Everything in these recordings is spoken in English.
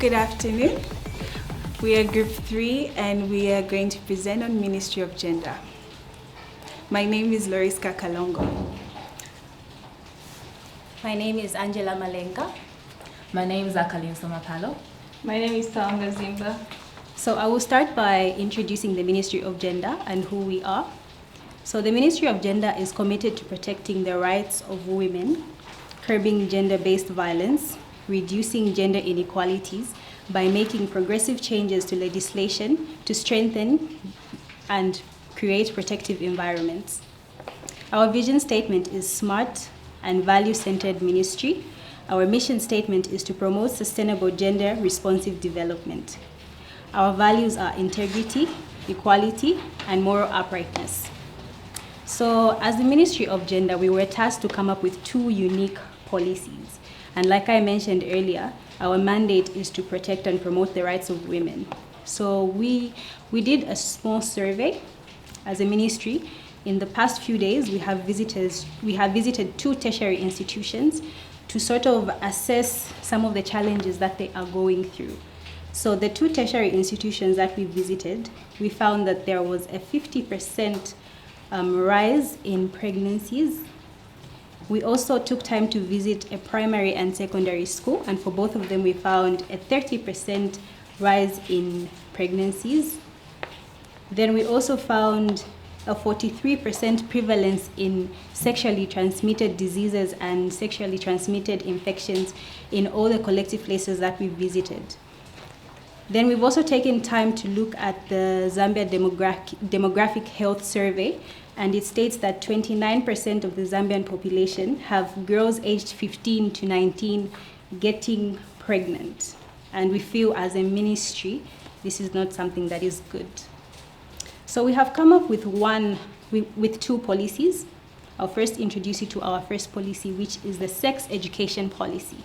Good afternoon. We are Group 3 and we are going to present on Ministry of Gender. My name is Loriska Kalongo. My name is Angela Malenga. My name is Akalin Somapalo. My name is Tanga Zimba. So I will start by introducing the Ministry of Gender and who we are. So the Ministry of Gender is committed to protecting the rights of women, curbing gender-based violence, reducing gender inequalities by making progressive changes to legislation to strengthen and create protective environments. Our vision statement is smart and value-centered ministry. Our mission statement is to promote sustainable gender-responsive development. Our values are integrity, equality, and moral uprightness. So as the Ministry of Gender, we were tasked to come up with 2 unique policies. And like I mentioned earlier, our mandate is to protect and promote the rights of women. So we did a small survey as a ministry. In the past few days, we have visited 2 tertiary institutions to sort of assess some of the challenges that they are going through. So the 2 tertiary institutions that we visited, we found that there was a 50% rise in pregnancies. We also took time to visit a primary and secondary school, and for both of them we found a 30% rise in pregnancies. Then we also found a 43% prevalence in sexually transmitted diseases and sexually transmitted infections in all the collective places that we visited. Then we've also taken time to look at the Zambia Demographic Health Survey, and it states that 29% of the Zambian population have girls aged 15 to 19 getting pregnant. And we feel as a ministry, this is not something that is good. So we have come up with 2 policies. I'll first introduce you to our first policy, which is the sex education policy.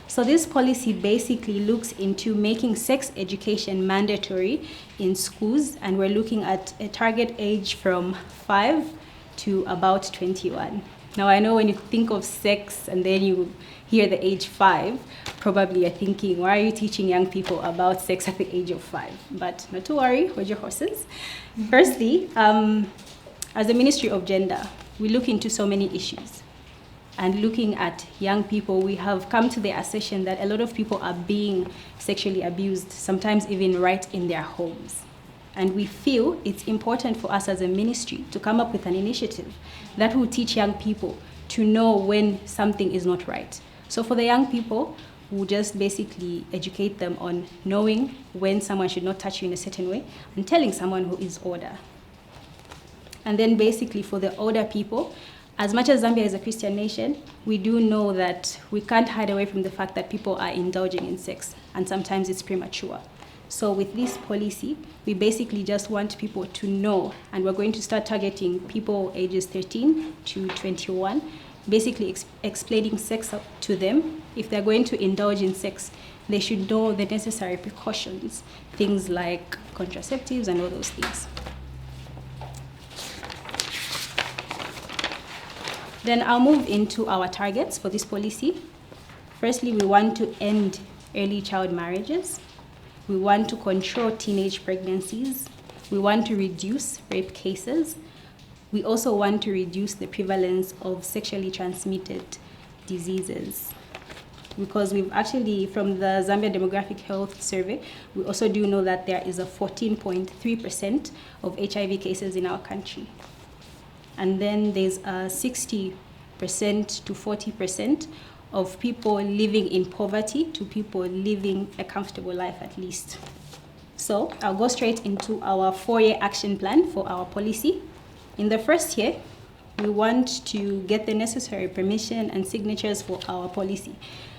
So this policy basically looks into making sex education mandatory in schools, and we're looking at a target age from 5 to about 21. Now I know when you think of sex and then you hear the age 5, probably you're thinking, why are you teaching young people about sex at the age of 5? But not to worry, hold your horses. Firstly, as a Ministry of Gender, we look into so many issues. And looking at young people, we have come to the assertion that a lot of people are being sexually abused, sometimes even right in their homes. And we feel it's important for us as a ministry to come up with an initiative that will teach young people to know when something is not right. So for the young people, we'll just basically educate them on knowing when someone should not touch you in a certain way and telling someone who is older. And then basically for the older people, as much as Zambia is a Christian nation, we do know that we can't hide away from the fact that people are indulging in sex, and sometimes it's premature. So with this policy, we basically just want people to know, and we're going to start targeting people ages 13 to 21, basically explaining sex to them. If they're going to indulge in sex, they should know the necessary precautions, things like contraceptives and all those things. Then I'll move into our targets for this policy. Firstly, we want to end early child marriages. We want to control teenage pregnancies. We want to reduce rape cases. We also want to reduce the prevalence of sexually transmitted diseases. Because we've actually, from the Zambia Demographic Health Survey, we also do know that there is a 14.3% of HIV cases in our country. And then there's a 60% to 40% of people living in poverty to people living a comfortable life at least. So I'll go straight into our 4-year action plan for our policy. In the first year, we want to get the necessary permission and signatures for our policy.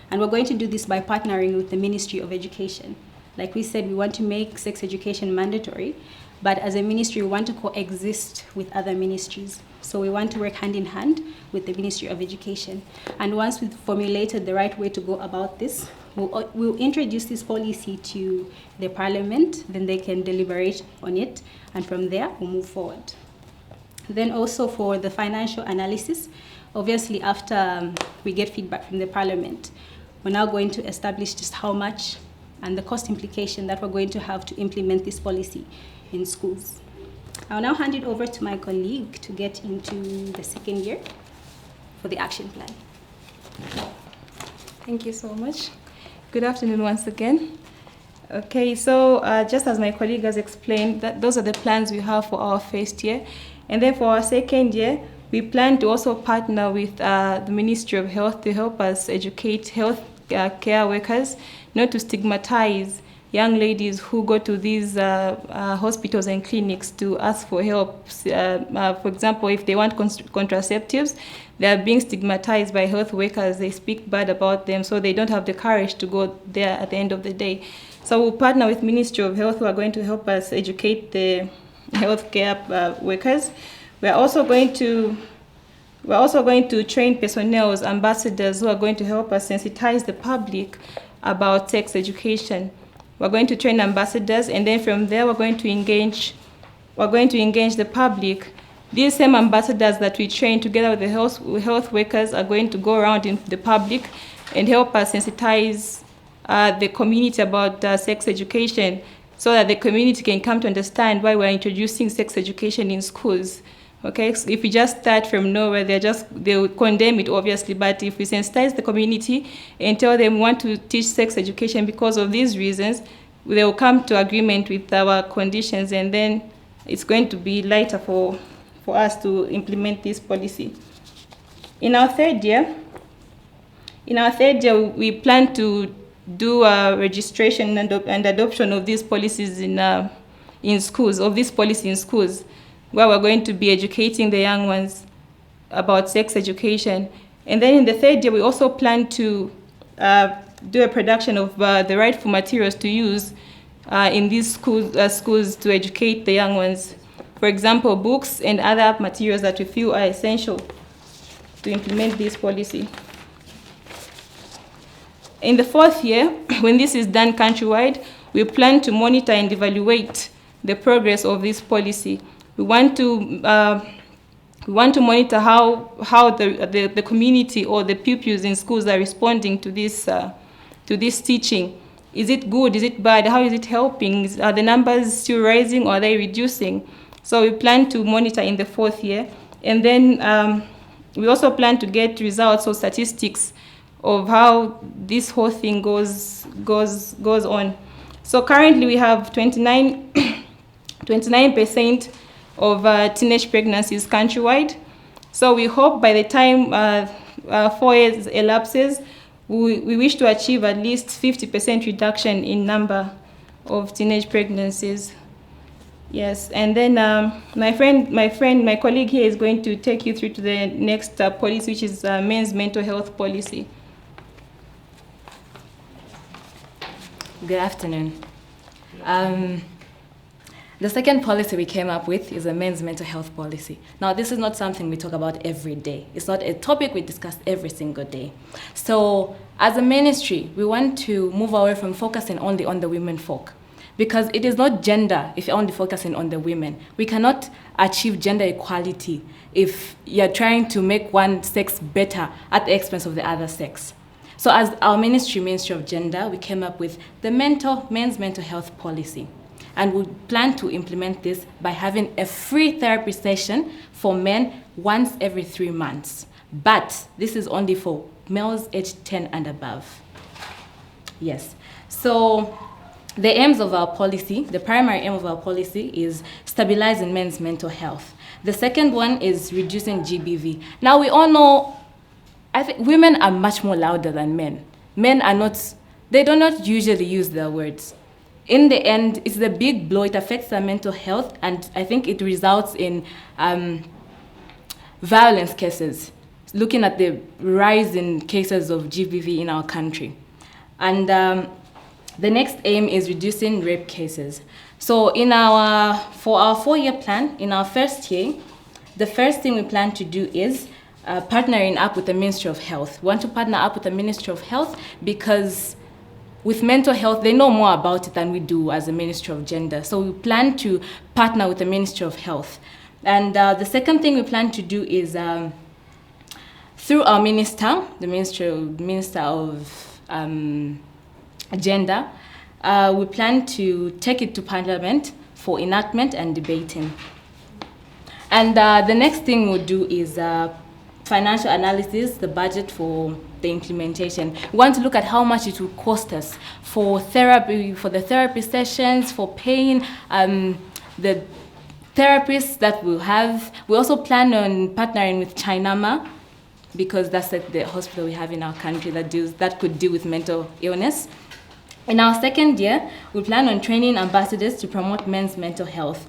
And we're going to do this by partnering with the Ministry of Education. Like we said, we want to make sex education mandatory, but as a ministry, we want to coexist with other ministries. So we want to work hand in hand with the Ministry of Education. And once we've formulated the right way to go about this, we'll introduce this policy to the Parliament, then they can deliberate on it, and from there, we'll move forward. Then also for the financial analysis, obviously after we get feedback from the Parliament, we're now going to establish just how much and the cost implication that we're going to have to implement this policy in schools. I'll now hand it over to my colleague to get into the second year for the action plan. Thank you so much. Good afternoon once again. Okay, so just as my colleague has explained, that those are the plans we have for our first year. And then for our second year, we plan to also partner with the Ministry of Health to help us educate health care workers not to stigmatize young ladies who go to these hospitals and clinics to ask for help. For example, if they want contraceptives, they are being stigmatized by health workers. They speak bad about them, so they don't have the courage to go there at the end of the day. So we'll partner with Ministry of Health, who are going to help us educate the healthcare workers. We're also going to train personnel, ambassadors, who are going to help us sensitize the public about sex education. We're going to train ambassadors, and then from there we're going to engage the public. These same ambassadors that we train together with the health workers are going to go around in the public and help us sensitize the community about sex education, so that the community can come to understand why we're introducing sex education in schools. Okay, so if we just start from nowhere, they will condemn it, obviously, but if we sensitize the community and tell them we want to teach sex education because of these reasons, they will come to agreement with our conditions, and then it's going to be lighter for us to implement this policy. In our third year, we plan to do registration and adoption of these policies in schools, where we're going to be educating the young ones about sex education. And then in the third year, we also plan to do a production of the rightful materials to use in these schools to educate the young ones. For example, books and other materials that we feel are essential to implement this policy. In the fourth year, when this is done countrywide, we plan to monitor and evaluate the progress of this policy. We want to monitor how the community or the pupils in schools are responding to this teaching. Is it good? Is it bad? How is it helping? Are the numbers still rising, or are they reducing? So we plan to monitor in the fourth year, and then we also plan to get results or statistics of how this whole thing goes on. So currently we have 29% of teenage pregnancies countrywide. So we hope by the time 4 years elapses, we wish to achieve at least 50% reduction in number of teenage pregnancies. Yes, and then my colleague here is going to take you through to the next policy, which is men's mental health policy. Good afternoon. The second policy we came up with is a men's mental health policy. Now, this is not something we talk about every day. It's not a topic we discuss every single day. So, as a ministry, we want to move away from focusing only on the women folk, because it is not gender if you're only focusing on the women. We cannot achieve gender equality if you're trying to make one sex better at the expense of the other sex. So as our Ministry of Gender, we came up with the men's mental health policy. And we plan to implement this by having a free therapy session for men once every 3 months. But this is only for males aged 10 and above. Yes. So the aims of our policy, the primary aim of our policy is stabilizing men's mental health. The second one is reducing GBV. Now we all know, I think women are much more louder than men. Men are not, they do not usually use their words. In the end, it's the big blow. It affects their mental health, and I think it results in violence cases, looking at the rise in cases of GBV in our country. And the next aim is reducing rape cases. So for our 4-year plan, in our first year, the first thing we plan to do is partnering up with the Ministry of Health. We want to partner up with the Ministry of Health because with mental health, they know more about it than we do as a Ministry of Gender. So we plan to partner with the Ministry of Health. And the second thing we plan to do is through our minister, the Minister of Gender, we plan to take it to Parliament for enactment and debating. And the next thing we'll do is financial analysis, the budget for the implementation. We want to look at how much it will cost us for therapy, for the therapy sessions, for paying the therapists that we'll have. We also plan on partnering with Chinama, because that's like the hospital we have in our country that could deal with mental illness. In our second year, we plan on training ambassadors to promote men's mental health.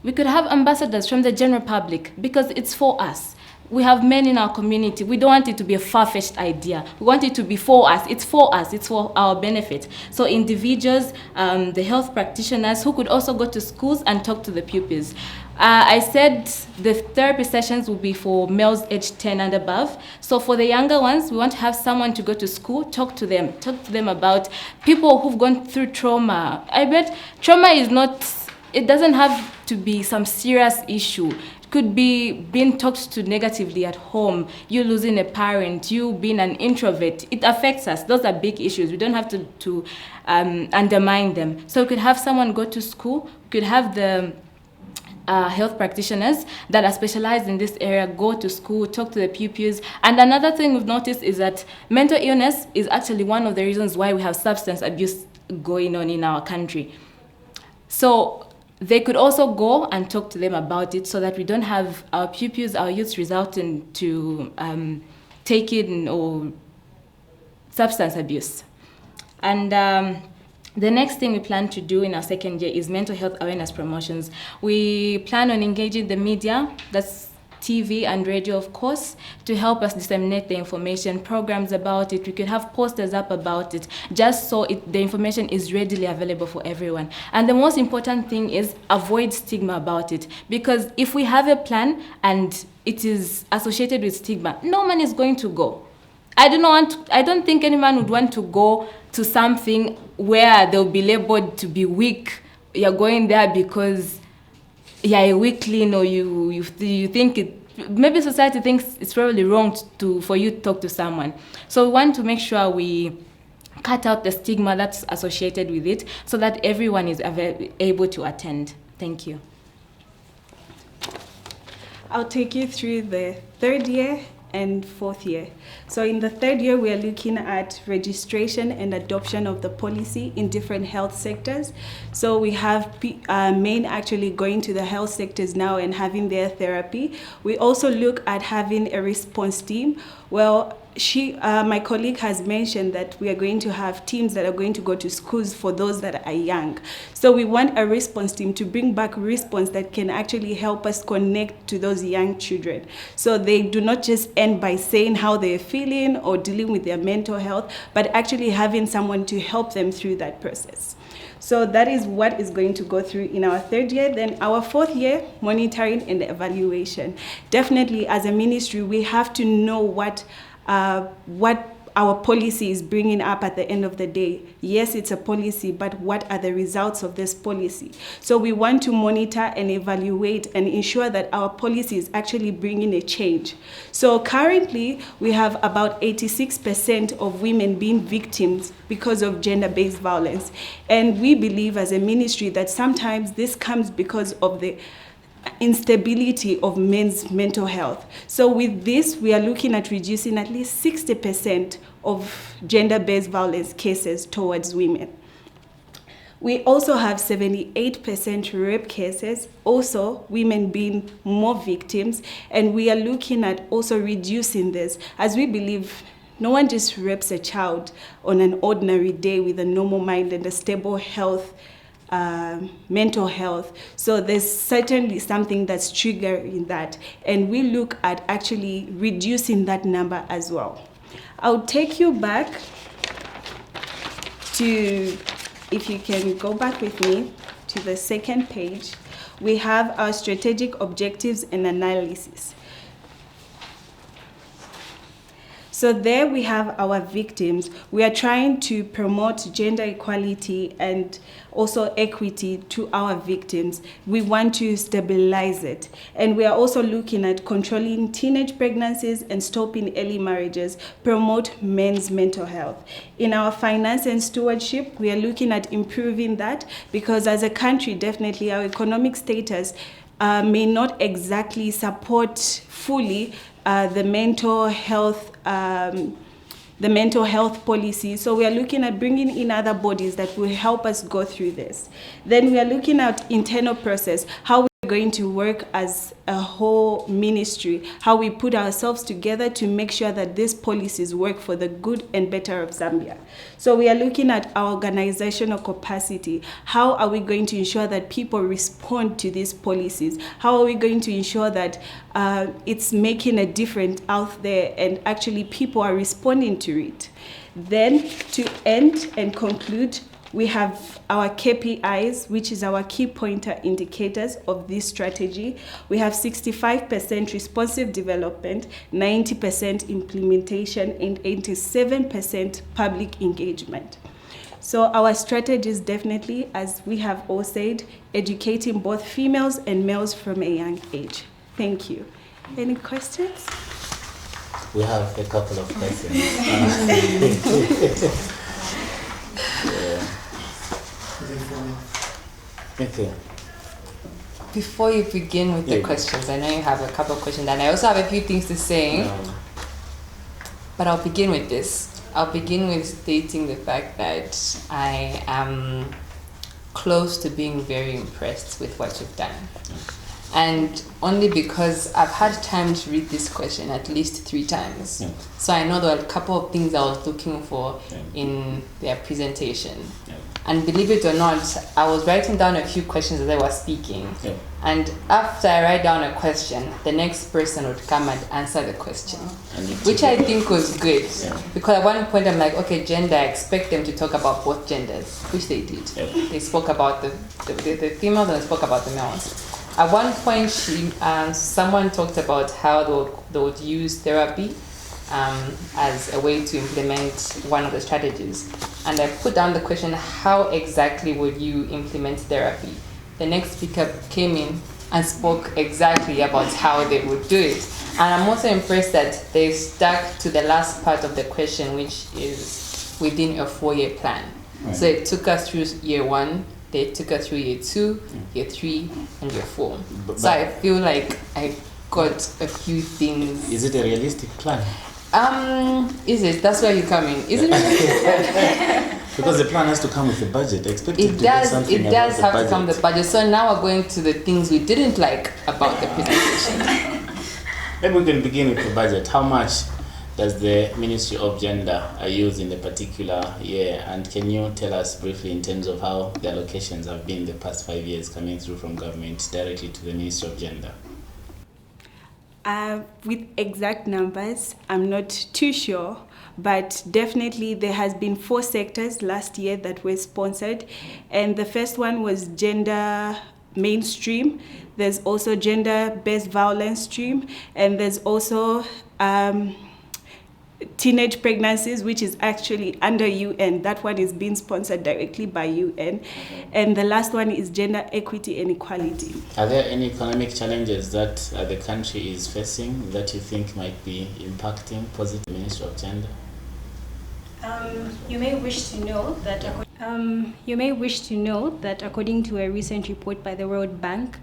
We could have ambassadors from the general public because it's for us. We have men in our community. We don't want it to be a far-fetched idea. We want it to be for us. It's for us. It's for our benefit. So individuals, the health practitioners who could also go to schools and talk to the pupils. I said the therapy sessions will be for males aged 10 and above. So for the younger ones, we want to have someone to go to school, talk to them about people who've gone through trauma. I bet trauma is not, it doesn't have to be some serious issue. It could be being talked to negatively at home, you losing a parent, you being an introvert. It affects us. Those are big issues. We don't have to undermine them. So we could have someone go to school, we could have the health practitioners that are specialized in this area go to school, talk to the pupils. And another thing we've noticed is that mental illness is actually one of the reasons why we have substance abuse going on in our country. So they could also go and talk to them about it so that we don't have our pupils, our youths resulting to taking or substance abuse. And the next thing we plan to do in our second year is mental health awareness promotions. We plan on engaging the media, that's TV and radio, of course, to help us disseminate the information, programs about it. We could have posters up about it, just so the information is readily available for everyone. And the most important thing is avoid stigma about it. Because if we have a plan and it is associated with stigma, no man is going to go. I don't think any man would want to go to something where they'll be labeled to be weak. You're going there because you're a weakling, or you think it. Maybe society thinks it's probably wrong for you to talk to someone. So we want to make sure we cut out the stigma that's associated with it, so that everyone is able to attend. Thank you. I'll take you through the third year and fourth year. So in the third year, we are looking at registration and adoption of the policy in different health sectors. So we have men actually going to the health sectors now and having their therapy. We also look at having a response team. Well, my colleague has mentioned that we are going to have teams that are going to go to schools for those that are young. So we want a response team to bring back response that can actually help us connect to those young children. So they do not just end by saying how they're feeling or dealing with their mental health, but actually having someone to help them through that process. So that is what is going to go through in our third year. Then our fourth year, monitoring and evaluation. Definitely as a ministry, we have to know what our policy is bringing up at the end of the day. Yes, it's a policy, but what are the results of this policy? So we want to monitor and evaluate and ensure that our policy is actually bringing a change. So currently, we have about 86% of women being victims because of gender-based violence. And we believe as a ministry that sometimes this comes because of the instability of men's mental health. So with this, we are looking at reducing at least 60% of gender-based violence cases towards women. We also have 78% rape cases, also women being more victims, and we are looking at also reducing this, as we believe no one just rapes a child on an ordinary day with a normal mind and a stable health, mental health. So there's certainly something that's triggering that, and we look at actually reducing that number as well. I'll take you back to, if you can go back with me to the second page, we have our strategic objectives and analysis. So there we have our victims. We are trying to promote gender equality and also equity to our victims. We want to stabilize it. And we are also looking at controlling teenage pregnancies and stopping early marriages, promote men's mental health. In our finance and stewardship, we are looking at improving that, because as a country, definitely our economic status may not exactly support fully the mental health policy. So we are looking at bringing in other bodies that will help us go through this. Then we are looking at internal process, how we're going to work as a whole ministry, how we put ourselves together to make sure that these policies work for the good and better of Zambia. So we are looking at our organizational capacity. How are we going to ensure that people respond to these policies? How are we going to ensure that it's making a difference out there and actually people are responding to it? Then to end and conclude, we have our KPIs, which is our key pointer indicators of this strategy. We have 65% responsive development, 90% implementation, and 87% public engagement. So our strategy is definitely, as we have all said, educating both females and males from a young age. Thank you. Any questions? We have a couple of questions. Okay. Before you begin with the questions, I know you have a couple of questions, and I also have a few things to say. But I'll begin with this. I'll begin with stating the fact that I am close to being very impressed with what you've done. And only because I've had time to read this question at least 3 times. So I know there are a couple of things I was looking for in their presentation. And believe it or not, I was writing down a few questions as I was speaking. And after I write down a question, the next person would come and answer the question, which I think was good. Because at one point I'm like, okay, gender, I expect them to talk about both genders, which they did. They spoke about the females and they spoke about the males. At one point, someone talked about how they would use therapy as a way to implement one of the strategies. And I put down the question, how exactly would you implement therapy? The next speaker came in and spoke exactly about how they would do it. And I'm also impressed that they stuck to the last part of the question, which is within a 4-year plan. So it took us through year 1, they took us through year 2, year 3, and year 4. So I feel like I got a few things. Is it a realistic plan? Is it? That's where you come in. Is it? Because the plan has to come with a budget. It does have to come with the budget. So now we're going to the things we didn't like about the presentation. Maybe we can begin with the budget. How much does the Ministry of Gender use in the particular year? And can you tell us briefly in terms of how the allocations have been the past 5 years coming through from government directly to the Ministry of Gender? With exact numbers, I'm not too sure, but definitely there has been 4 sectors last year that were sponsored, and the first one was gender mainstream. There's also gender-based violence stream, and there's also teenage pregnancies, which is actually under UN. That one is being sponsored directly by UN. And the last one is gender equity and equality. Are there any economic challenges that the country is facing that you think might be impacting positive Ministry of Gender? You may wish to know that according to a recent report by the World Bank,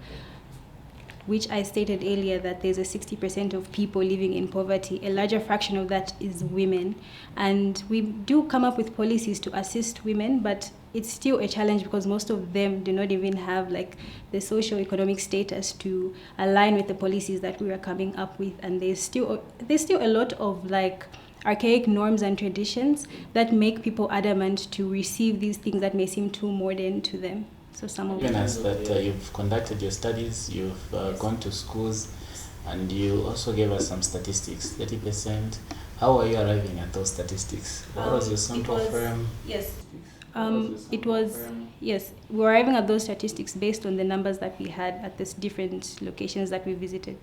which I stated earlier, that there's a 60% of people living in poverty. A larger fraction of that is women. And we do come up with policies to assist women, but it's still a challenge because most of them do not even have like the socio-economic status to align with the policies that we are coming up with. And there's still a lot of like archaic norms and traditions that make people adamant to receive these things that may seem too modern to them. So some of that you've conducted your studies, you've gone to schools, and you also gave us some statistics, 30%. How are you arriving at those statistics? What was your sample firm? Yes. Yes, we were arriving at those statistics based on the numbers that we had at these different locations that we visited.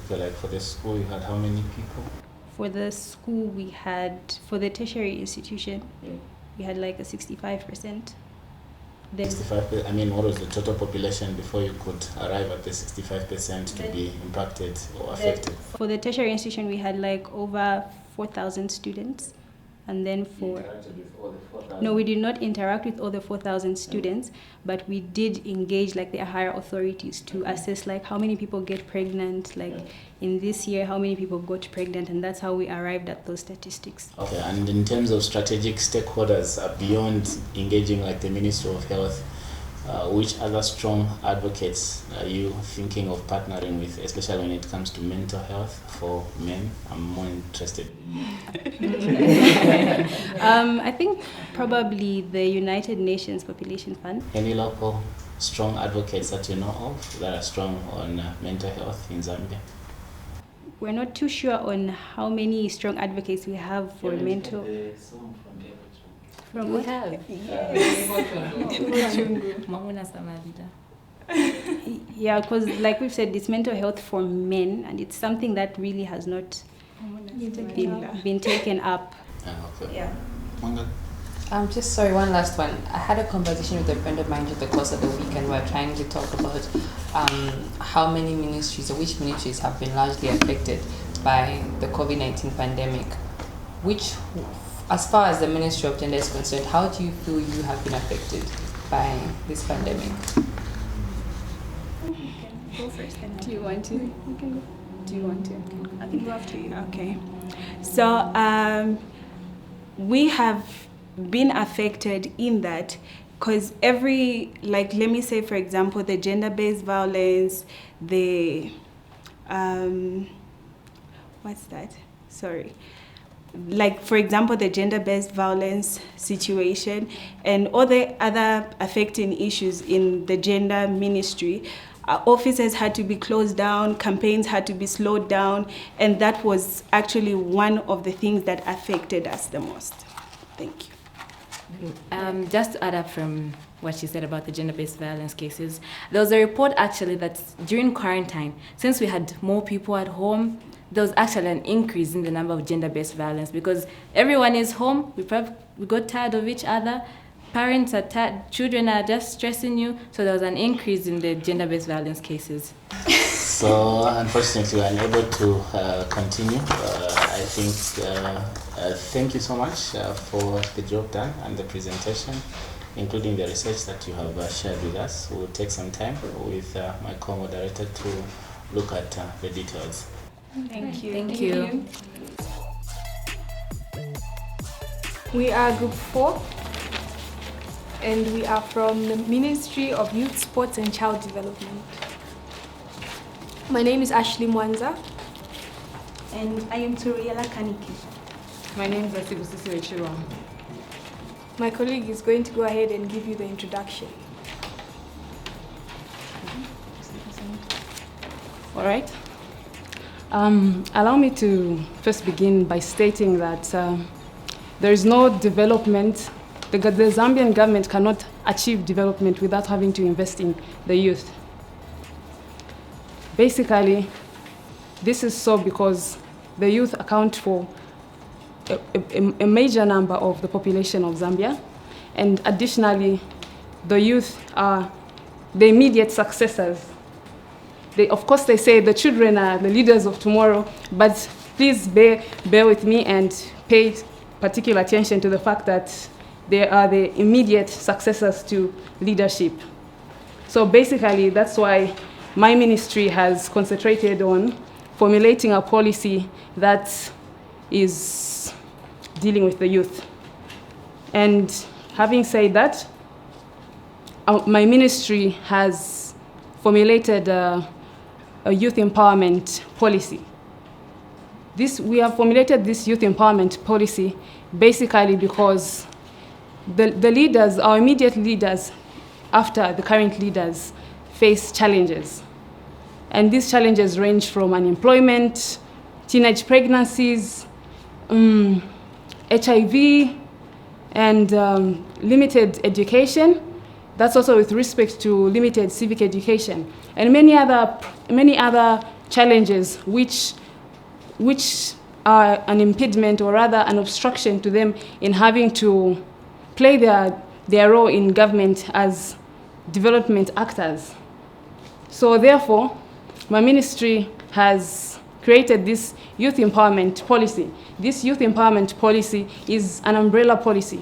Okay, like for the school, you had how many people? For the school, for the tertiary institution, we had like a 65%. Then 65%, I mean, what was the total population before you could arrive at the 65% to be impacted or affected? for the tertiary institution, we had like over 4,000 students. And then no, we did not interact with all the 4,000 students, but we did engage like the higher authorities to assess like how many people get pregnant, like in this year, how many people got pregnant, and that's how we arrived at those statistics. Okay, and in terms of strategic stakeholders, beyond engaging like the Ministry of Health, which other strong advocates are you thinking of partnering with, especially when it comes to mental health for men? I'm more interested. I think probably the United Nations Population Fund. Any local strong advocates that you know of that are strong on mental health in Zambia? We're not too sure on how many strong advocates we have for mental. We have. Yeah, because like we've said, it's mental health for men, and it's something that really has not been taken up. Okay. Yeah. Just sorry, one last one. I had a conversation with a friend of mine during the course of the week, and we were trying to talk about how many ministries or which ministries have been largely affected by the COVID-19 pandemic. Which, as far as the Ministry of Gender is concerned, how do you feel you have been affected by this pandemic? Go first. Do you want to? You can go. Do you want to? I think go after you. Okay. So we have been affected in that because every, like, let me say, for example, the gender-based violence, the, what's that? Sorry. Like, for example, the gender-based violence situation and all the other affecting issues in the gender ministry, offices had to be closed down, campaigns had to be slowed down, and that was actually one of the things that affected us the most. Thank you. Just to add up from what she said about the gender-based violence cases, there was a report actually that during quarantine, since we had more people at home, there was actually an increase in the number of gender-based violence because everyone is home, we got tired of each other, parents are tired, children are just stressing you, so there was an increase in the gender-based violence cases. So unfortunately, we're unable to continue. I think, thank you so much for the job done and the presentation, including the research that you have shared with us. We'll take some time with my co-moderator to look at the details. Thank you. Thank you. We are Group 4, and we are from the Ministry of Youth, Sports and Child Development. My name is Ashley Mwanza. And I am Turiela Kaniki. My name is Asibusisi Wechirwa. My colleague is going to go ahead and give you the introduction. All right. Allow me to first begin by stating that there is no development. The Zambian government cannot achieve development without having to invest in the youth. Basically, this is so because the youth account for a major number of the population of Zambia, and additionally, the youth are the immediate successors. Of course, they say the children are the leaders of tomorrow, but please bear with me and pay particular attention to the fact that they are the immediate successors to leadership. So basically, that's why my ministry has concentrated on formulating a policy that is dealing with the youth. And having said that, my ministry has formulated a youth empowerment policy. We have formulated this youth empowerment policy basically because the leaders, our immediate leaders, after the current leaders, face challenges. And these challenges range from unemployment, teenage pregnancies, HIV, and limited education. That's also with respect to limited civic education, and many other challenges which are an impediment, or rather an obstruction to them in having to play their role in government as development actors. So therefore, my ministry has created this youth empowerment policy. This youth empowerment policy is an umbrella policy.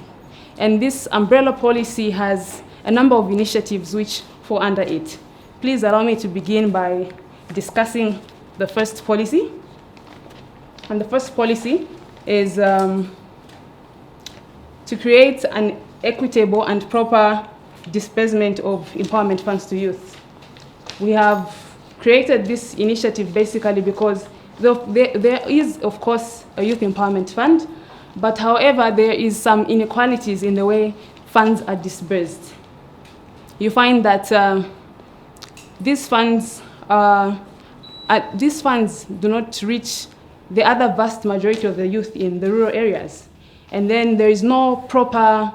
And this umbrella policy has a number of initiatives which fall under it. Please allow me to begin by discussing the first policy. And the first policy is to create an equitable and proper disbursement of empowerment funds to youth. We have created this initiative basically because there is, of course, a youth empowerment fund, but however, there is some inequalities in the way funds are disbursed. You find that these funds do not reach the other vast majority of the youth in the rural areas. And then there is no proper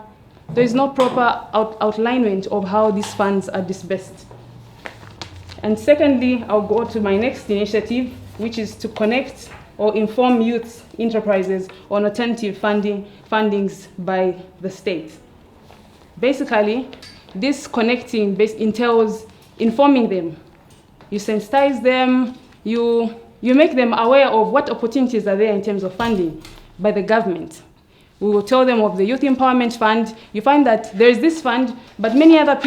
outlinement of how these funds are disbursed. And secondly, I'll go to my next initiative, which is to connect or inform youth enterprises on alternative fundings by the state. Basically, this connecting entails informing them. You sensitize them, you make them aware of what opportunities are there in terms of funding by the government. We will tell them of the Youth Empowerment Fund. You find that there is this fund, but many other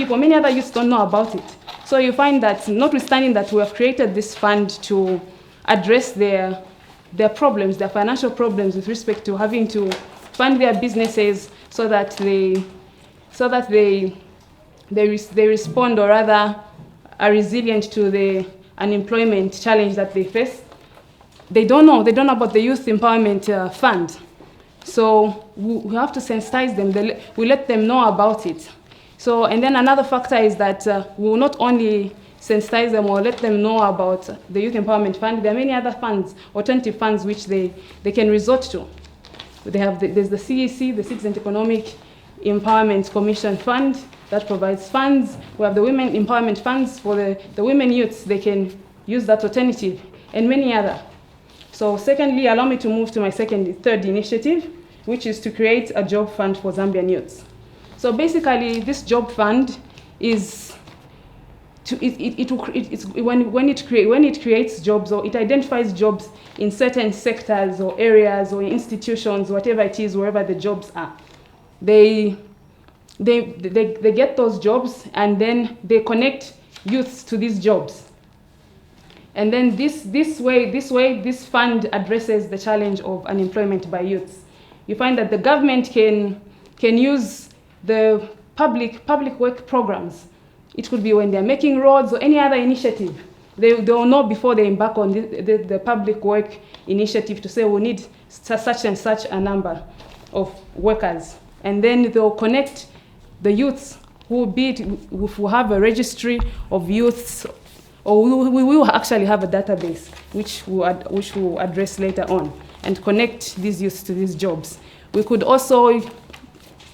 youths don't know about it. So you find that notwithstanding that we have created this fund to address their problems, their financial problems with respect to having to fund their businesses so that they respond, or rather are resilient to the unemployment challenge that they face. They don't know about the Youth Empowerment Fund. So we have to sensitize them. We let them know about it. So, and then another factor is that we will not only sensitize them or let them know about the Youth Empowerment Fund. There are many other funds, alternative funds, which they can resort to. There's the CEC, the Citizen Economic Empowerment Commission Fund, that provides funds. We have the Women Empowerment Funds for the women youths. They can use that alternative, and many other. So secondly, allow me to move to my third initiative, which is to create a job fund for Zambian youths. So basically, this job fund is when it creates jobs, or it identifies jobs in certain sectors or areas or institutions, whatever it is, wherever the jobs are. They get those jobs, and then they connect youths to these jobs. And then this way, this fund addresses the challenge of unemployment by youths. You find that the government can use the public work programs. It could be when they're making roads or any other initiative. They'll know before they embark on the public work initiative to say we need such and such a number of workers. And then they'll connect the youths who have a registry of youths, or we will actually have a database which we'll address later on, and connect these youths to these jobs. We could also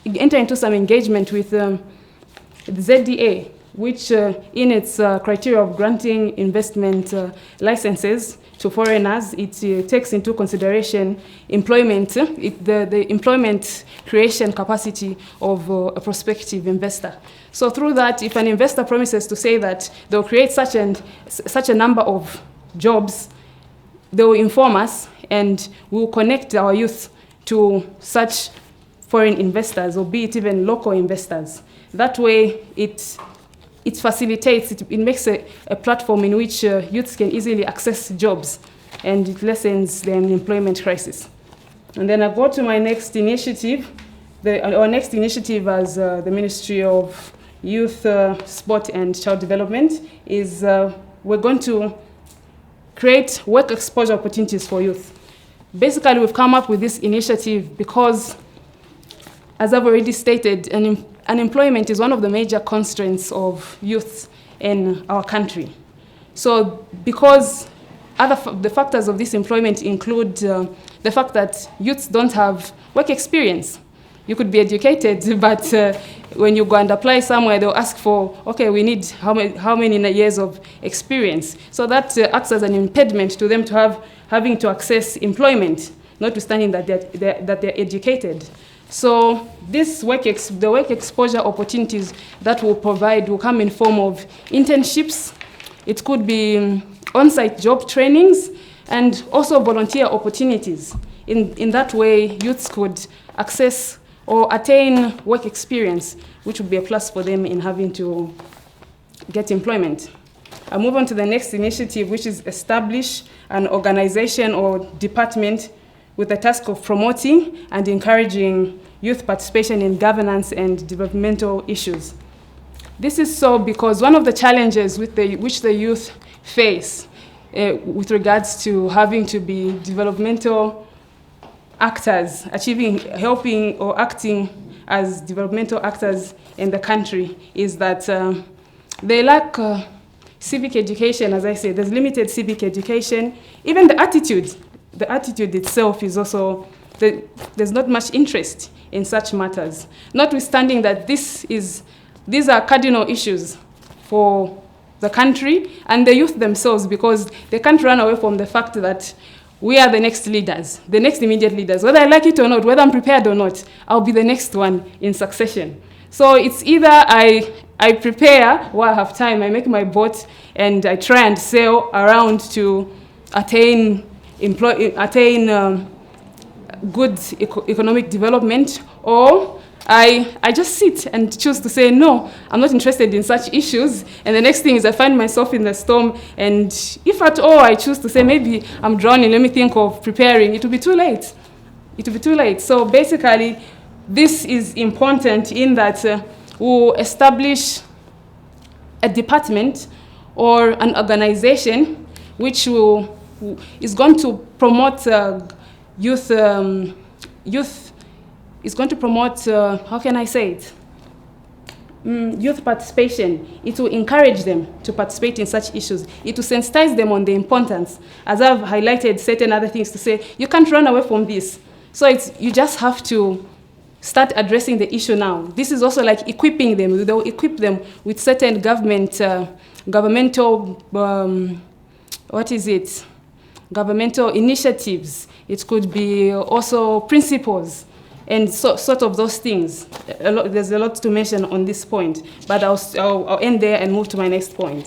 enter into some engagement with the ZDA, which in its criteria of granting investment licenses to foreigners, it takes into consideration employment, the employment creation capacity of a prospective investor. So through that, if an investor promises to say that they'll create such a number of jobs, they will inform us, and we'll connect our youth to such foreign investors, or be it even local investors. That way, it facilitates, it makes a platform in which youths can easily access jobs, and it lessens the unemployment crisis. And then I go to my next initiative. Our next initiative as the Ministry of Youth, Sport and Child Development is we're going to create work exposure opportunities for youth. Basically, we've come up with this initiative because, as I've already stated, unemployment is one of the major constraints of youth in our country. So because the factors of this employment include the fact that youths don't have work experience. You could be educated, but when you go and apply somewhere, they'll ask for, okay, we need how many years of experience. So that acts as an impediment to them having to access employment. notwithstanding that they're educated. So the work exposure opportunities that will provide will come in form of internships. It could be on-site job trainings and also volunteer opportunities. In that way, youths could access or attain work experience, which would be a plus for them in having to get employment. I'll move on to the next initiative, which is establish an organization or department with the task of promoting and encouraging youth participation in governance and developmental issues. This is so because one of the challenges which the youth face with regards to having to be developmental actors, helping or acting as developmental actors in the country is that they lack civic education. As I said, there's limited civic education. Even the attitude itself is also, there's not much interest in such matters. Notwithstanding that these are cardinal issues for the country and the youth themselves, because they can't run away from the fact that we are the next leaders, the next immediate leaders. Whether I like it or not, whether I'm prepared or not, I'll be the next one in succession. So it's either I prepare while I have time, I make my boat, and I try and sail around to attain good economic development, or I just sit and choose to say, no, I'm not interested in such issues. And the next thing is I find myself in the storm. And if at all I choose to say, maybe I'm drowning, let me think of preparing, it will be too late. It will be too late. So basically, this is important in that we'll establish a department or an organization which is going to promote youth is going to promote, how can I say it? Youth participation. It will encourage them to participate in such issues. It will sensitize them on the importance. As I've highlighted certain other things to say, you can't run away from this. So you just have to start addressing the issue now. This is also like equipping them. They'll equip them with certain governmental, governmental initiatives. It could be also principles. And sort of those things. There's a lot to mention on this point, but I'll end there and move to my next point.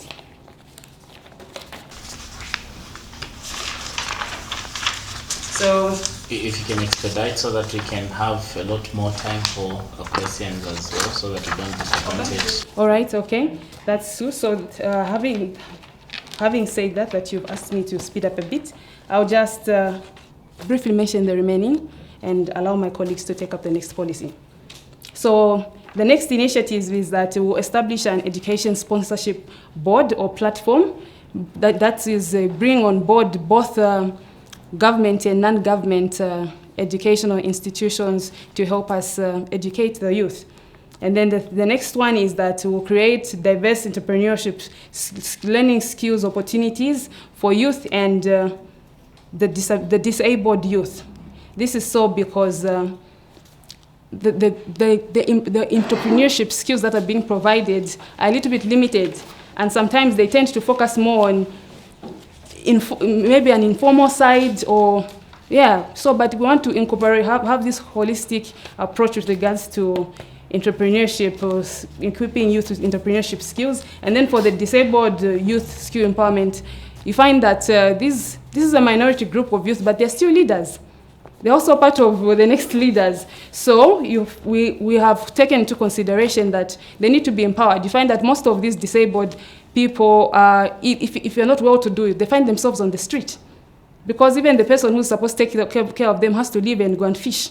So, if you can expedite so that we can have a lot more time for questions as well, so that we don't disadvantage. All right, okay, that's true. So, having said that you've asked me to speed up a bit, I'll just briefly mention the remaining and allow my colleagues to take up the next policy. So the next initiative is that we'll establish an education sponsorship board or platform that is bring on board both government and non-government educational institutions to help us educate the youth. And then the next one is that we'll create diverse entrepreneurship learning skills opportunities for youth and the disabled youth. This is so because the entrepreneurship skills that are being provided are a little bit limited, and sometimes they tend to focus more on maybe an informal side or, yeah. So, but we want to incorporate, have this holistic approach with regards to entrepreneurship, equipping youth with entrepreneurship skills. And then for the disabled youth skill empowerment, you find that this is a minority group of youth, but they're still leaders. They're also part of the next leaders. So we have taken into consideration that they need to be empowered. You find that most of these disabled people, if you're not well-to-do, they find themselves on the street. Because even the person who's supposed to take care of them has to leave and go and fish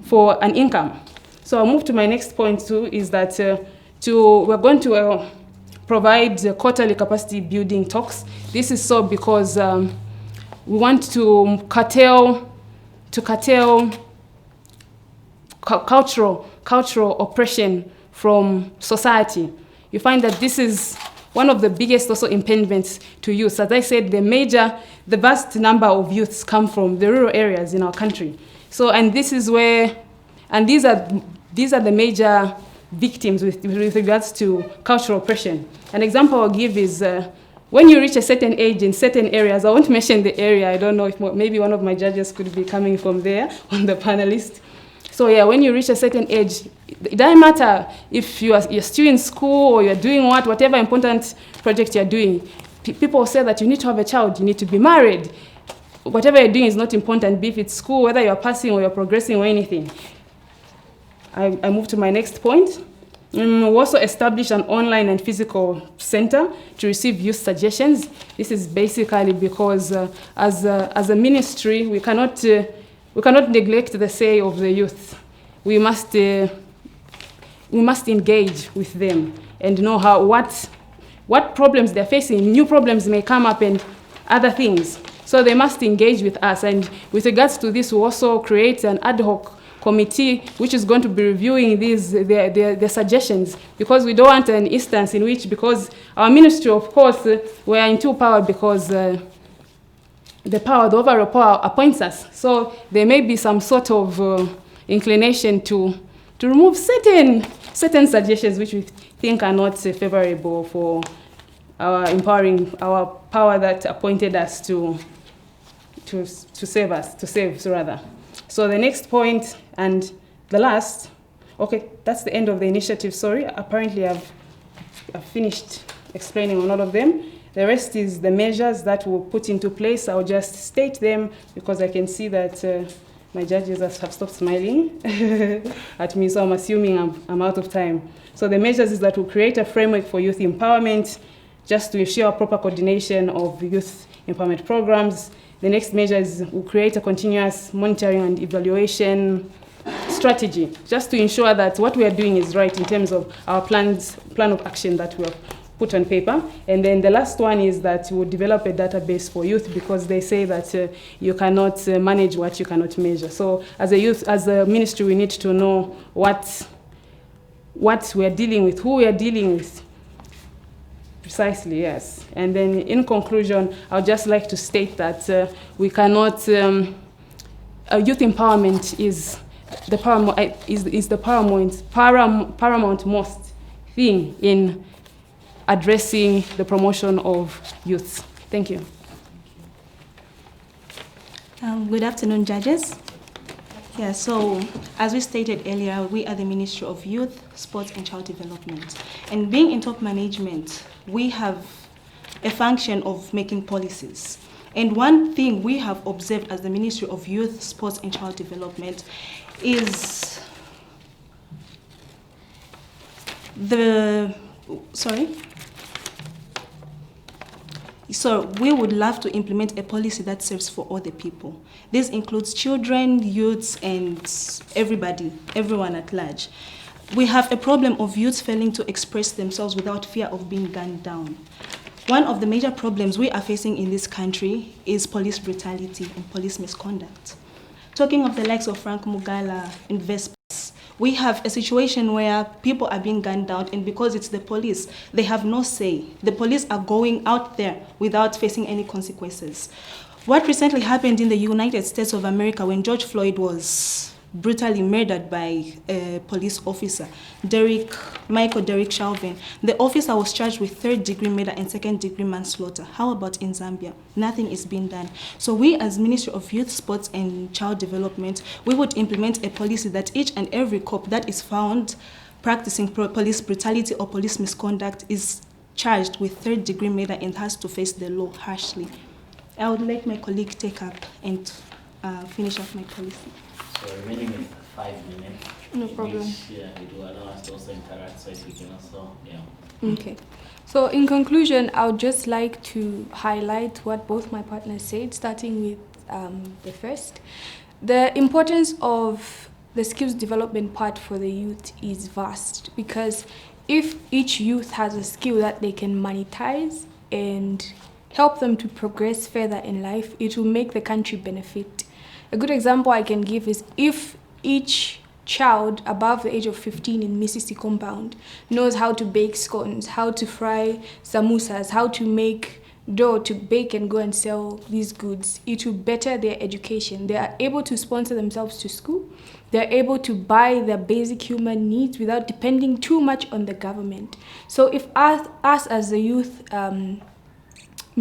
for an income. So I'll move to my next point too, is that we're going to provide quarterly capacity building talks. This is so because we want to curtail cultural oppression from society. You find that this is one of the biggest also impediments to youth. As I said, the vast number of youths come from the rural areas in our country. So, and this is where, and these are the major victims with regards to cultural oppression. An example I'll give is when you reach a certain age in certain areas, I won't mention the area, I don't know if maybe one of my judges could be coming from there on the panelist. So yeah, when you reach a certain age, it doesn't matter if you're still in school or you're doing whatever important project you're doing. People say that you need to have a child, you need to be married. Whatever you're doing is not important, be it it's school, whether you're passing or you're progressing or anything. I move to my next point. We also established an online and physical center to receive youth suggestions. This is basically because as a ministry, we cannot neglect the say of the youth. We must engage with them and know what problems they're facing. New problems may come up and other things. So they must engage with us. And with regards to this, we also create an ad hoc committee which is going to be reviewing their suggestions, because we don't want an instance in which, because our ministry, of course, we are in two power, because the overall power appoints us. So there may be some sort of inclination to remove certain suggestions which we think are not favorable for empowering our power that appointed us to save rather. So the next point and the last, okay, that's the end of the initiative, sorry. Apparently I've finished explaining on all of them. The rest is the measures that we'll put into place. I'll just state them because I can see that my judges have stopped smiling at me, so I'm assuming I'm out of time. So the measures is that we'll create a framework for youth empowerment, just to ensure proper coordination of youth empowerment programs. The next measure is we'll create a continuous monitoring and evaluation strategy, just to ensure that what we are doing is right in terms of our plan of action that we have put on paper. And then the last one is that we'll develop a database for youth, because they say that you cannot manage what you cannot measure. So as a ministry, we need to know what we are dealing with, who we are dealing with. Precisely, yes. And then in conclusion, I would just like to state that we cannot, youth empowerment is the paramount most thing in addressing the promotion of youth. Thank you. Good afternoon, judges. Yeah, so as we stated earlier, we are the Ministry of Youth, Sports and Child Development. And being in top management, we have a function of making policies. And one thing we have observed as the Ministry of Youth, Sports and Child Development is So we would love to implement a policy that serves for all the people. This includes children, youths, and everyone at large. We have a problem of youths failing to express themselves without fear of being gunned down. One of the major problems we are facing in this country is police brutality and police misconduct. Talking of the likes of Frank Mugala and Vespas, we have a situation where people are being gunned down, and because it's the police, they have no say. The police are going out there without facing any consequences. What recently happened in the United States of America when George Floyd was brutally murdered by a police officer, Michael Derek Chauvin. The officer was charged with third-degree murder and second-degree manslaughter. How about in Zambia? Nothing is being done. So we, as Ministry of Youth, Sports and Child Development, we would implement a policy that each and every cop that is found practicing police brutality or police misconduct is charged with third-degree murder and has to face the law harshly. I would let my colleague take up and finish up my policy. So remaining in 5 minutes. No problem. Which, it will allow us to also interact, so we can also, Okay. So in conclusion, I would just like to highlight what both my partners said, starting with the first. The importance of the skills development part for the youth is vast, because if each youth has a skill that they can monetize and help them to progress further in life, it will make the country benefit. A good example I can give is if each child above the age of 15 in Mississippi compound knows how to bake scones, how to fry samosas, how to make dough to bake and go and sell these goods, it will better their education. They are able to sponsor themselves to school. They're able to buy their basic human needs without depending too much on the government. So if us as the youth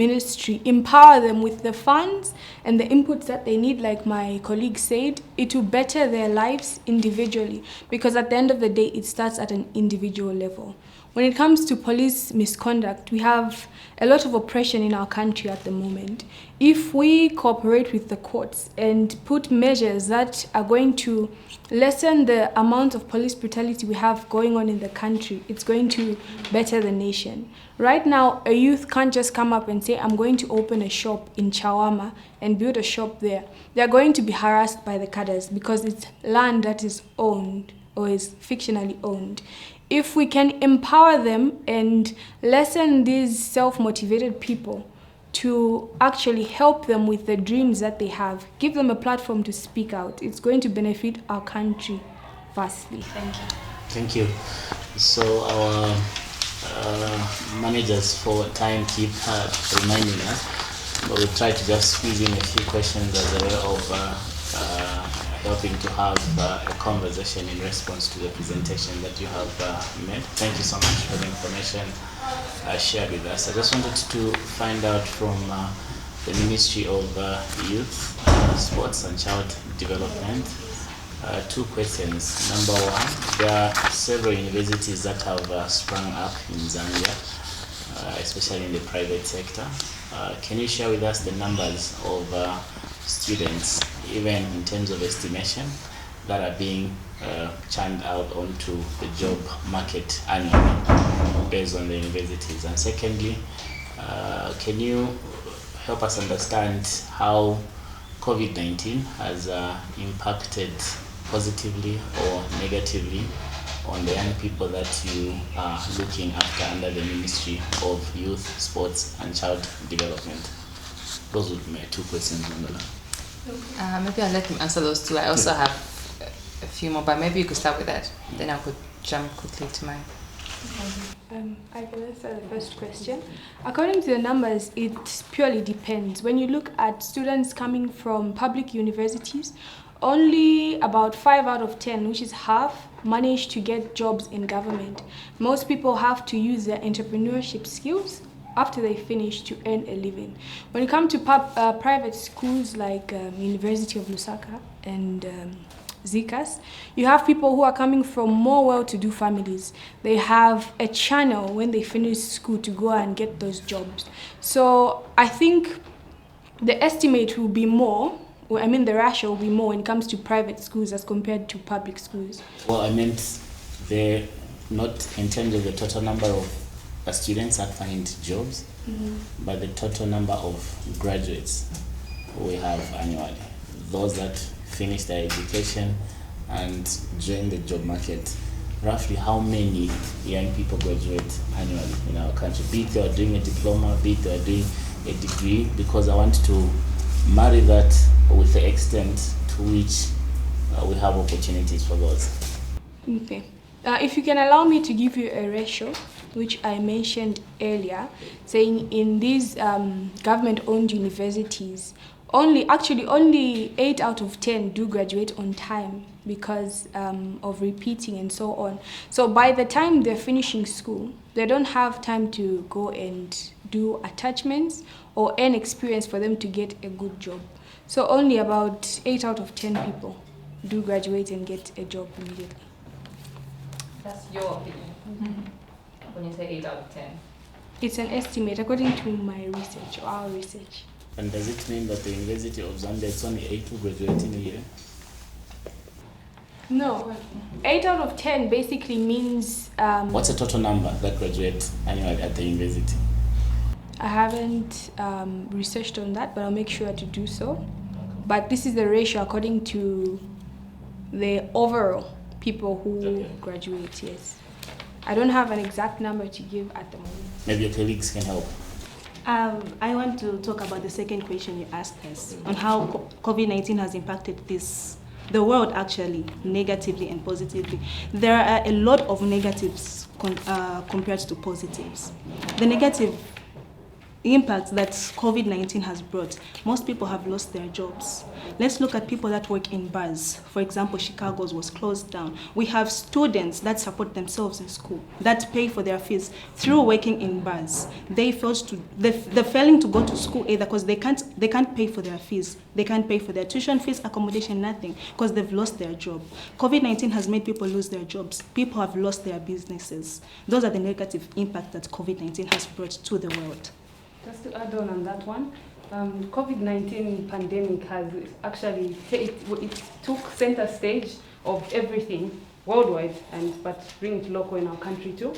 ministry empower them with the funds and the inputs that they need, like my colleague said, it will better their lives individually, because at the end of the day, it starts at an individual level. When it comes to police misconduct, we have a lot of oppression in our country at the moment. If we cooperate with the courts and put measures that are going to lessen the amount of police brutality we have going on in the country, it's going to better the nation. Right now, a youth can't just come up and say, I'm going to open a shop in Chawama and build a shop there. They're going to be harassed by the cadres because it's land that is owned or is fictionally owned. If we can empower them and lessen these self-motivated people to actually help them with the dreams that they have, give them a platform to speak out, it's going to benefit our country vastly. Thank you. Thank you. So our managers for time keep reminding us, but we'll try to just squeeze in a few questions as a way of helping to have a conversation in response to the presentation that you have made. Thank you so much for the information shared with us. I just wanted to find out from the Ministry of Youth, Sports and Child Development, two questions. Number one, there are several universities that have sprung up in Zambia, especially in the private sector. Can you share with us the numbers of students, even in terms of estimation, that are being churned out onto the job market annually based on the universities? And secondly, can you help us understand how COVID-19 has impacted positively or negatively on the young people that you are looking after under the Ministry of Youth, Sports and Child Development? Those would be my two questions, Mandela. Maybe I'll let him answer those two. I also have a few more, but maybe you could start with that. Then I could jump quickly to mine. I can answer the first question. According to the numbers, it purely depends. When you look at students coming from public universities, only about 5 out of 10, which is half, manage to get jobs in government. Most people have to use their entrepreneurship skills after they finish to earn a living. When you come to private schools like University of Lusaka and Zikas, you have people who are coming from more well-to-do families. They have a channel when they finish school to go and get those jobs. So I think the estimate will be more, the ratio will be more when it comes to private schools as compared to public schools. Well, I meant not in terms of the total number of students that find jobs, but the total number of graduates we have annually. Those that finish their education and join the job market. Roughly how many young people graduate annually in our country? Be it they are doing a diploma, be it they are doing a degree, because I want to marry that with the extent to which we have opportunities for those. Okay. If you can allow me to give you a ratio, which I mentioned earlier, saying in these government-owned universities, only 8 out of 10 do graduate on time because of repeating and so on. So by the time they're finishing school, they don't have time to go and do attachments or earn experience for them to get a good job. So only about 8 out of 10 people do graduate and get a job immediately. That's your opinion. When you say 8 out of 10? It's an estimate according to my research or our research. And does it mean that the University of Zambia, it's only 8 who graduate in a year? No. 8 out of 10 basically means... What's the total number that graduate annually at the university? I haven't researched on that, but I'll make sure to do so. But this is the ratio according to the overall people who graduate, yes. I don't have an exact number to give at the moment. Maybe your colleagues can help. I want to talk about the second question you asked us on how COVID-19 has impacted the world actually, negatively and positively. There are a lot of negatives compared to positives. The negative impacts that COVID-19 has brought, most people have lost their jobs. Let's look at people that work in bars. For example, Chicago's was closed down. We have students that support themselves in school, that pay for their fees through working in bars. They're failing to go to school either because they can't pay for their fees. They can't pay for their tuition fees, accommodation, nothing, because they've lost their job. COVID-19 has made people lose their jobs. People have lost their businesses. Those are the negative impacts that COVID-19 has brought to the world. Just to add on that one, COVID-19 pandemic has actually, it took center stage of everything worldwide, but bring it local in our country too.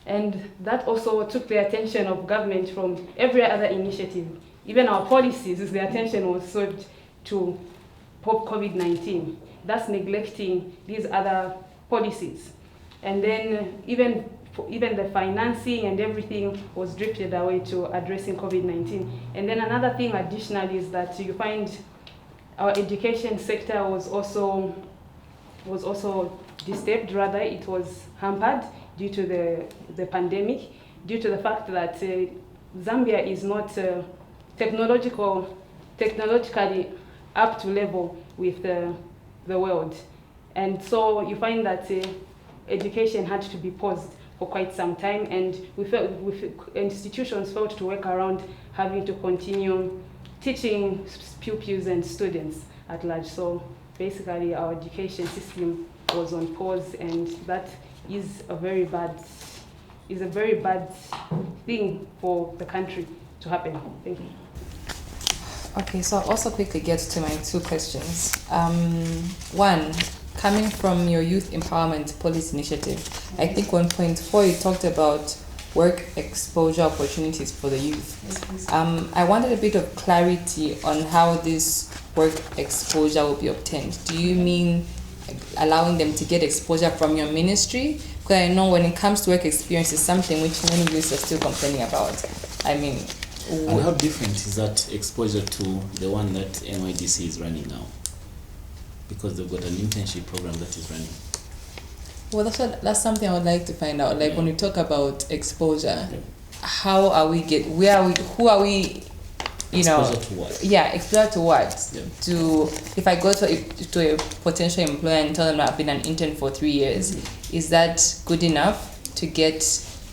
And that also took the attention of government from every other initiative. Even our policies, the attention was swept to COVID-19. That's neglecting these other policies. And then even the financing and everything was drifted away to addressing COVID-19. And then another thing additionally is that you find our education sector was also disturbed, rather it was hampered due to the pandemic, due to the fact that Zambia is not technologically up to level with the world. And so you find that education had to be paused for quite some time, and institutions felt to work around having to continue teaching pupils and students at large. So basically our education system was on pause, and that is a very bad thing for the country to happen. Thank you. Okay, so I'll also quickly get to my two questions. One, coming from your youth empowerment policy initiative, I think 1.4 you talked about work exposure opportunities for the youth. I wanted a bit of clarity on how this work exposure will be obtained. Do you mean allowing them to get exposure from your ministry? Because I know when it comes to work experience, it's something which many youths are still complaining about. I mean, and how different is that exposure to the one that NYDC is running now? Because they've got an internship program that is running. Well, that's something I would like to find out. Like when we talk about exposure, how are we who are we, exposure to what? Yeah, exposure to what? Yeah. To, if I go to a potential employer and tell them I've been an intern for 3 years, is that good enough to get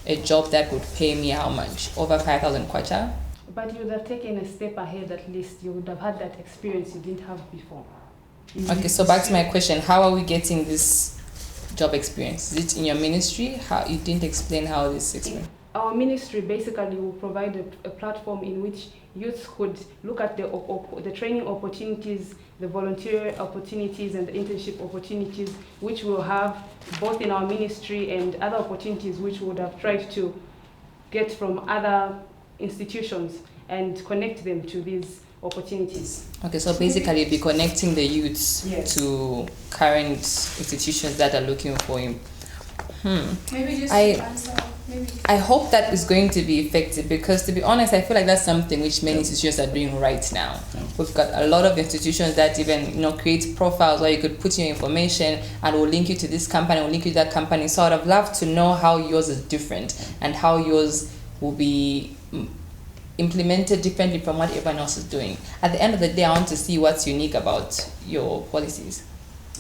a job that would pay me how much? Over 5,000 kwacha? But you would have taken a step ahead at least. You would have had that experience you didn't have before. Okay, so back to my question, how are we getting this job experience? Is it in your ministry? How you didn't explain how this experience? Our ministry basically will provide a platform in which youth could look at the training opportunities, the volunteer opportunities, and the internship opportunities, which we'll have both in our ministry and other opportunities which we would have tried to get from other institutions and connect them to these opportunities. Okay, so basically be connecting the youths to current institutions that are looking for him. Maybe just answer. I hope that is going to be effective, because to be honest, I feel like that's something which many institutions are doing right now. We've got a lot of institutions that even create profiles where you could put your information and will link you to this company, will link you to that company. So I'd have loved to know how yours is different and how yours will be implemented differently from what everyone else is doing. At the end of the day, I want to see what's unique about your policies.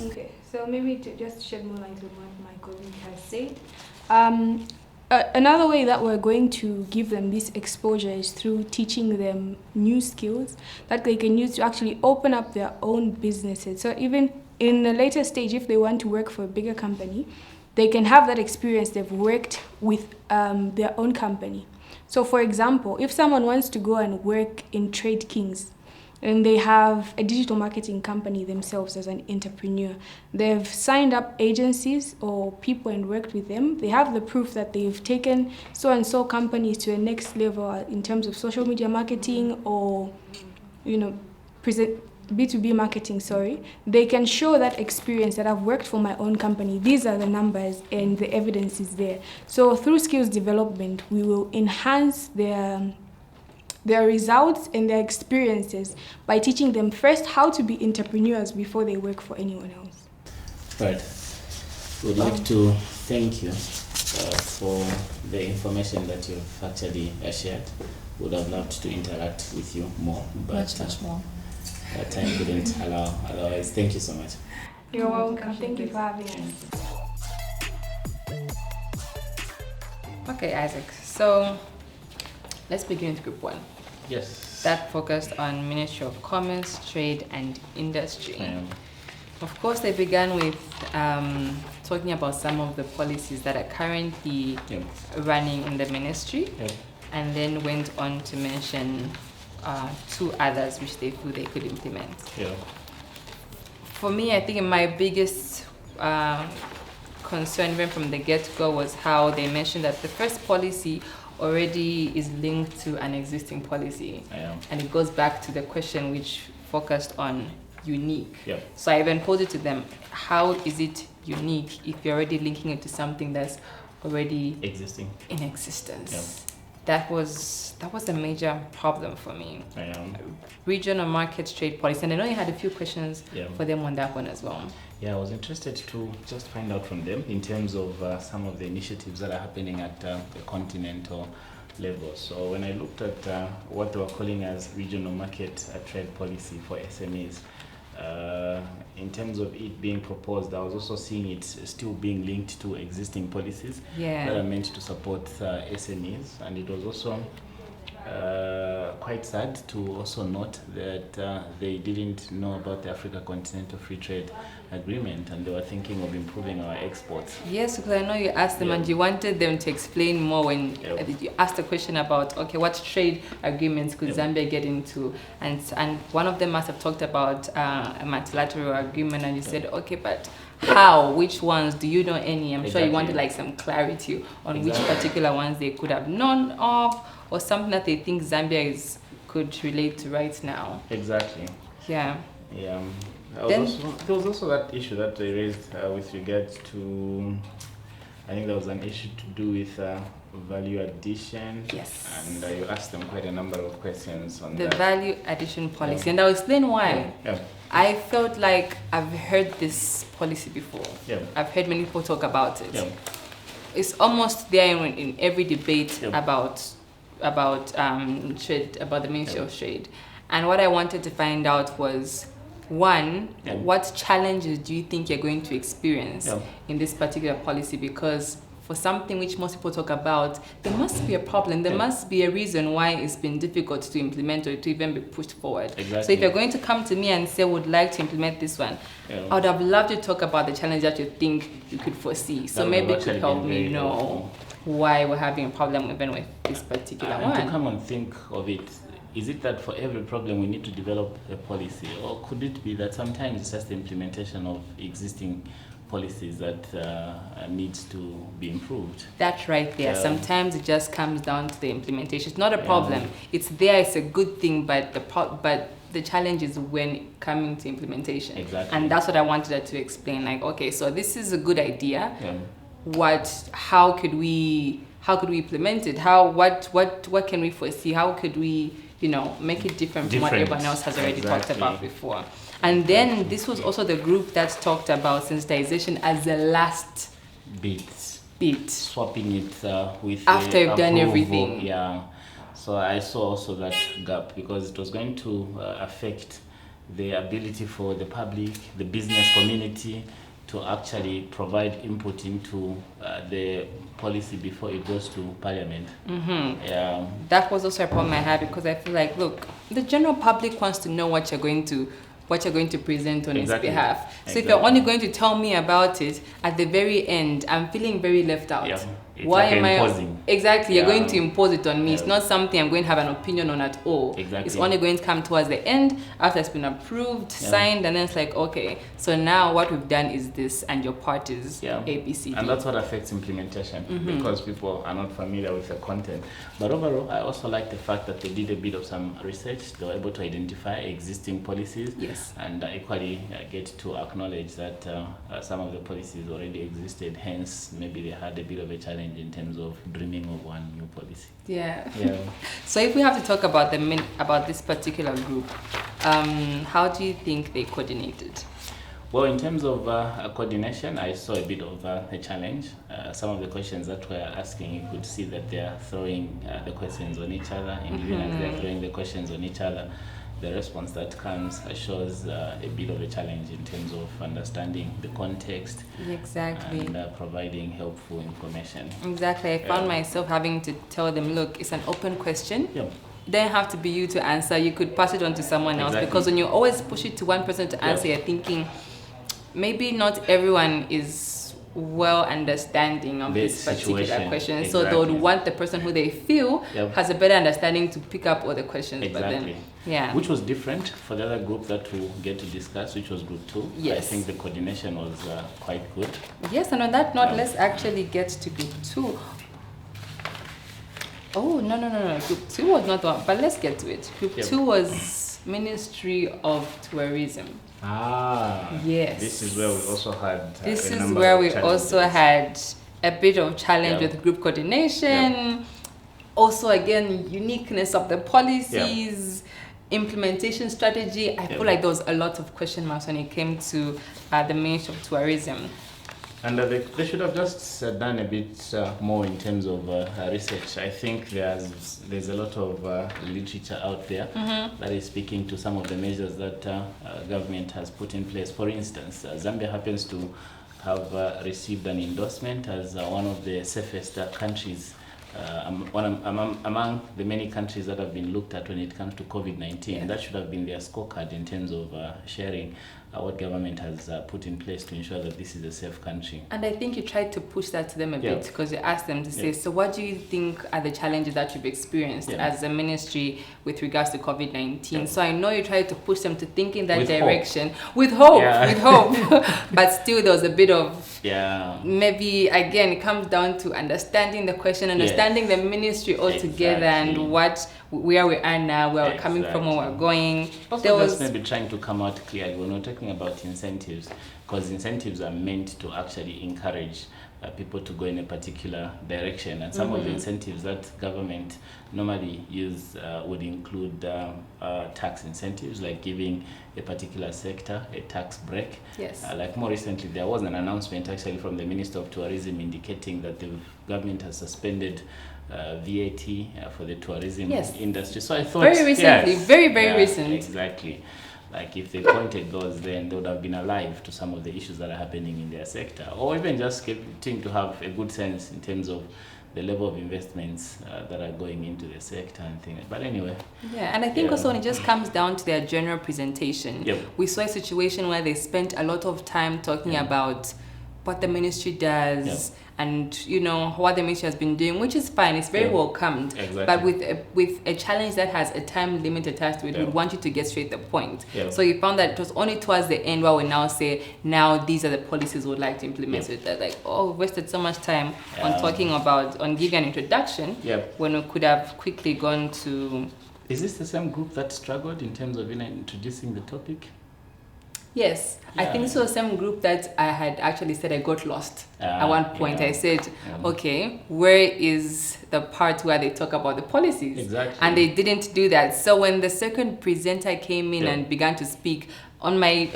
Okay, so maybe to just shed more light on what my colleague has said. Another way that we're going to give them this exposure is through teaching them new skills that they can use to actually open up their own businesses. So even in a later stage, if they want to work for a bigger company, they can have that experience. They've worked with their own company. So for example, if someone wants to go and work in Trade Kings, and they have a digital marketing company themselves as an entrepreneur, they've signed up agencies or people and worked with them. They have the proof that they've taken so-and-so companies to a next level in terms of social media marketing or, B2B marketing, They can show that experience that I've worked for my own company. These are the numbers and the evidence is there. So through skills development, we will enhance their results and their experiences by teaching them first how to be entrepreneurs before they work for anyone else. Right. We'd like to thank you for the information that you've actually shared. would have loved to interact with you more, but Much more. that time couldn't allow. Otherwise, thank you so much. You're welcome. Thank you for having us. Okay, Isaac. So let's begin with Group 1. Yes. That focused on Ministry of Commerce, Trade and Industry. Of course, they began with talking about some of the policies that are currently running in the ministry, and then went on to mention 2 others which they feel they could implement. For me, I think my biggest concern even from the get-go was how they mentioned that the first policy already is linked to an existing policy. And it goes back to the question which focused on unique. So I even posed it to them, how is it unique if you're already linking it to something that's already existing in existence? That was a major problem for me. Regional market trade policy, and I know you had a few questions for them on that one as well. Yeah, I was interested to just find out from them in terms of some of the initiatives that are happening at the continental level. So when I looked at what they were calling as regional market trade policy for SMEs, in terms of it being proposed, I was also seeing it still being linked to existing policies that are meant to support SMEs, and it was also quite sad to also note that they didn't know about the Africa Continental Free Trade Agreement, and they were thinking of improving our exports. Yes, because I know you asked them and you wanted them to explain more when you asked a question about, okay, what trade agreements could Zambia get into? And one of them must have talked about a multilateral agreement, and you said, okay, but how? Which ones? Do you know any? I'm sure you wanted like some clarity on which particular ones they could have known of, or something that they think Zambia could relate to right now. Exactly. Yeah. Yeah. There was also that issue that they raised with regards to, I think there was an issue to do with value addition. Yes. And you asked them quite a number of questions on the that. Value addition policy. And I'll explain why. I felt like I've heard this policy before. I've heard many people talk about it. It's almost there in every debate about trade, about the Ministry of Trade. And what I wanted to find out was, one, what challenges do you think you're going to experience in this particular policy? Because for something which most people talk about, there must be a problem. There must be a reason why it's been difficult to implement or to even be pushed forward. So if you're going to come to me and say, would like to implement this one, I would have loved to talk about the challenge that you think you could foresee. So maybe it could help me know why we're having a problem even with this particular one. To come and think of it, is it that for every problem we need to develop a policy, or could it be that sometimes it's just the implementation of existing policies that needs to be improved? That's right there. Sometimes it just comes down to the implementation. It's not a problem. It's there. It's a good thing, but the challenge is when coming to implementation. And that's what I wanted to explain. Like, okay, so this is a good idea. How could we implement it? What can we foresee? How could we, make it different from what everyone else has already talked about before? And then this was also the group that talked about sensitization as the last bit. Swapping it with after you've done everything. Yeah. So I saw also that gap, because it was going to affect the ability for the public, the business community, to actually provide input into the policy before it goes to Parliament. That was also a problem I had, because I feel like, look, the general public wants to know what you're going to present on its behalf. So if you're only going to tell me about it at the very end, I'm feeling very left out. Why am I imposing? You're going to impose it on me. It's not something I'm going to have an opinion on at all. It's only going to come towards the end after it's been approved, signed, and then it's like, okay, so now what we've done is this, and your part is ABC. And that's what affects implementation, because people are not familiar with the content. But overall, I also like the fact that they did a bit of some research. They were able to identify existing policies, and equally get to acknowledge that some of the policies already existed. Hence, maybe they had a bit of a challenge in terms of dreaming of one new policy. So if we have to talk about this particular group, how do you think they coordinated? Well, in terms of coordination, I saw a bit of a challenge. Some of the questions that we're asking, you could see that they're throwing the questions on each other, and even as they're throwing the questions on each other, the response that comes shows a bit of a challenge in terms of understanding the context. Exactly. And providing helpful information. Exactly. I found myself having to tell them, look, it's an open question. Yeah. It doesn't have to be you to answer. You could pass it on to someone else. Because when you always push it to one person to answer, you're thinking, maybe not everyone is well understanding of this particular question. So they would want the person who they feel has a better understanding to pick up all the questions. Exactly. But then, Which was different for the other group that we'll get to discuss, which was group 2. Yes. I think the coordination was quite good. Yes, and on that note, let's actually get to group 2. Oh, no. Group 2 was not one, but let's get to it. Group 2 was Ministry of Tourism. Yes. This is where we also had a bit of challenge with group coordination. Also, again, uniqueness of the policies, implementation strategy. I feel like there was a lot of question marks when it came to the Ministry of Tourism. And they should have just done a bit more in terms of research. I think there's a lot of literature out there that is speaking to some of the measures that government has put in place. For instance, Zambia happens to have received an endorsement as one of the safest countries among the many countries that have been looked at when it comes to COVID-19. And that should have been their scorecard in terms of sharing what government has put in place to ensure that this is a safe country. And I think you tried to push that to them a bit, because you asked them to say, so what do you think are the challenges that you've experienced as a ministry with regards to COVID-19? So I know you tried to push them to think in that direction. With hope. But still there was a bit of, maybe again, it comes down to understanding the question, understanding the ministry altogether and where we are now, where we're coming from, where we're going. Also just maybe trying to come out clearly when we're talking about incentives, because incentives are meant to actually encourage people to go in a particular direction, and some of the incentives that government normally use would include tax incentives, like giving a particular sector a tax break. Like more recently, there was an announcement actually from the Minister of Tourism indicating that the government has suspended VAT for the tourism industry. So I thought very recently, very recent. Exactly. Like if they pointed those, then they would have been alive to some of the issues that are happening in their sector, or even just getting to have a good sense in terms of the level of investments that are going into the sector and things. But anyway. And I think also when it just comes down to their general presentation, we saw a situation where they spent a lot of time talking about what the ministry does and what the ministry has been doing, which is fine. It's very welcomed. But with a challenge that has a time limit attached to it, we want you to get straight to the point. So you found that it was only towards the end where we now say, now these are the policies we would like to implement. So they're like, we wasted so much time on giving an introduction when we could have quickly gone to. Is this the same group that struggled in terms of introducing the topic? Yes, I think so. Same group that I had actually said I got lost at one point. I said, okay, where is the part where they talk about the policies? And they didn't do that. So when the second presenter came in and began to speak on my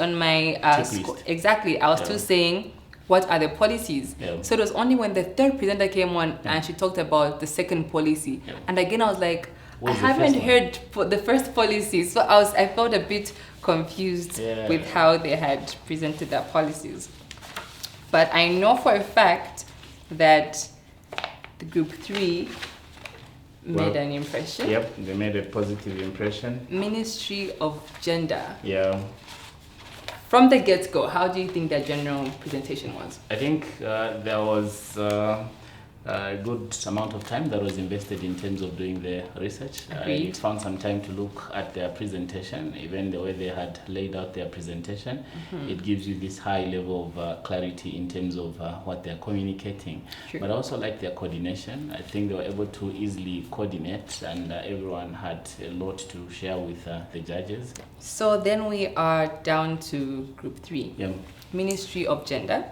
I was still saying, what are the policies? So it was only when the third presenter came on and she talked about the second policy. And again, I was like, I haven't heard the first policy. So I felt a bit confused with how they had presented their policies. But I know for a fact that the group 3 made an impression. They made a positive impression. Ministry of Gender. From the get-go, how do you think their general presentation was? I think there was a good amount of time that was invested in terms of doing the research. I found some time to look at their presentation, even the way they had laid out their presentation. It gives you this high level of clarity in terms of what they're communicating. But I also like their coordination. I think they were able to easily coordinate, and everyone had a lot to share with the judges. So then we are down to group 3, Ministry of Gender,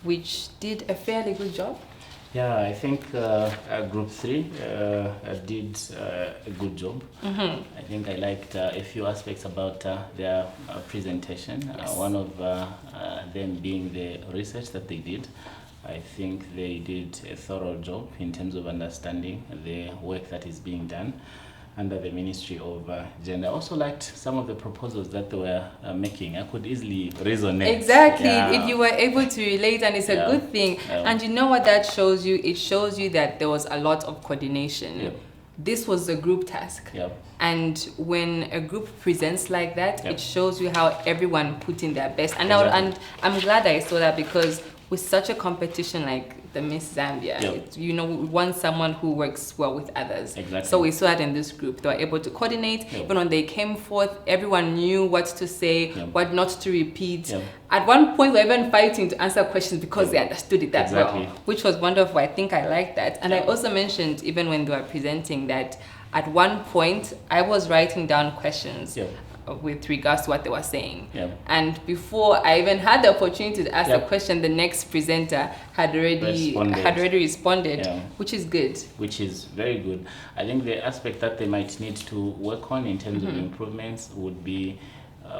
which did a fairly good job. Yeah, I think Group 3 did a good job. I think I liked a few aspects about their presentation. One of them being the research that they did. I think they did a thorough job in terms of understanding the work that is being done under the Ministry of Gender. I also liked some of the proposals that they were making. I could easily resonate. Exactly, if you were able to relate, and it's a good thing. Yeah. And you know what that shows you? It shows you that there was a lot of coordination. Yep. This was a group task. Yep. And when a group presents like that, it shows you how everyone put in their best. And, and I'm glad I saw that, because with such a competition like the Miss Zambia, we want someone who works well with others. Exactly. So we saw that in this group. They were able to coordinate. Even when they came forth, everyone knew what to say, what not to repeat. At one point, we were even fighting to answer questions because they understood it that well, which was wonderful. I think I liked that. And I also mentioned, even when they were presenting, that at one point, I was writing down questions with regards to what they were saying. And before I even had the opportunity to ask a question, the next presenter had already responded, which is good. Which is very good. I think the aspect that they might need to work on in terms of improvements would be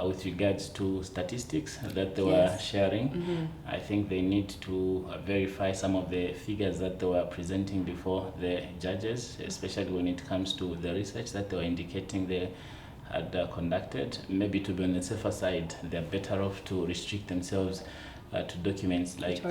with regards to statistics that they were sharing. I think they need to verify some of the figures that they were presenting before the judges, especially when it comes to the research that they were indicating they had conducted. Maybe to be on the safer side, they're better off to restrict themselves to documents like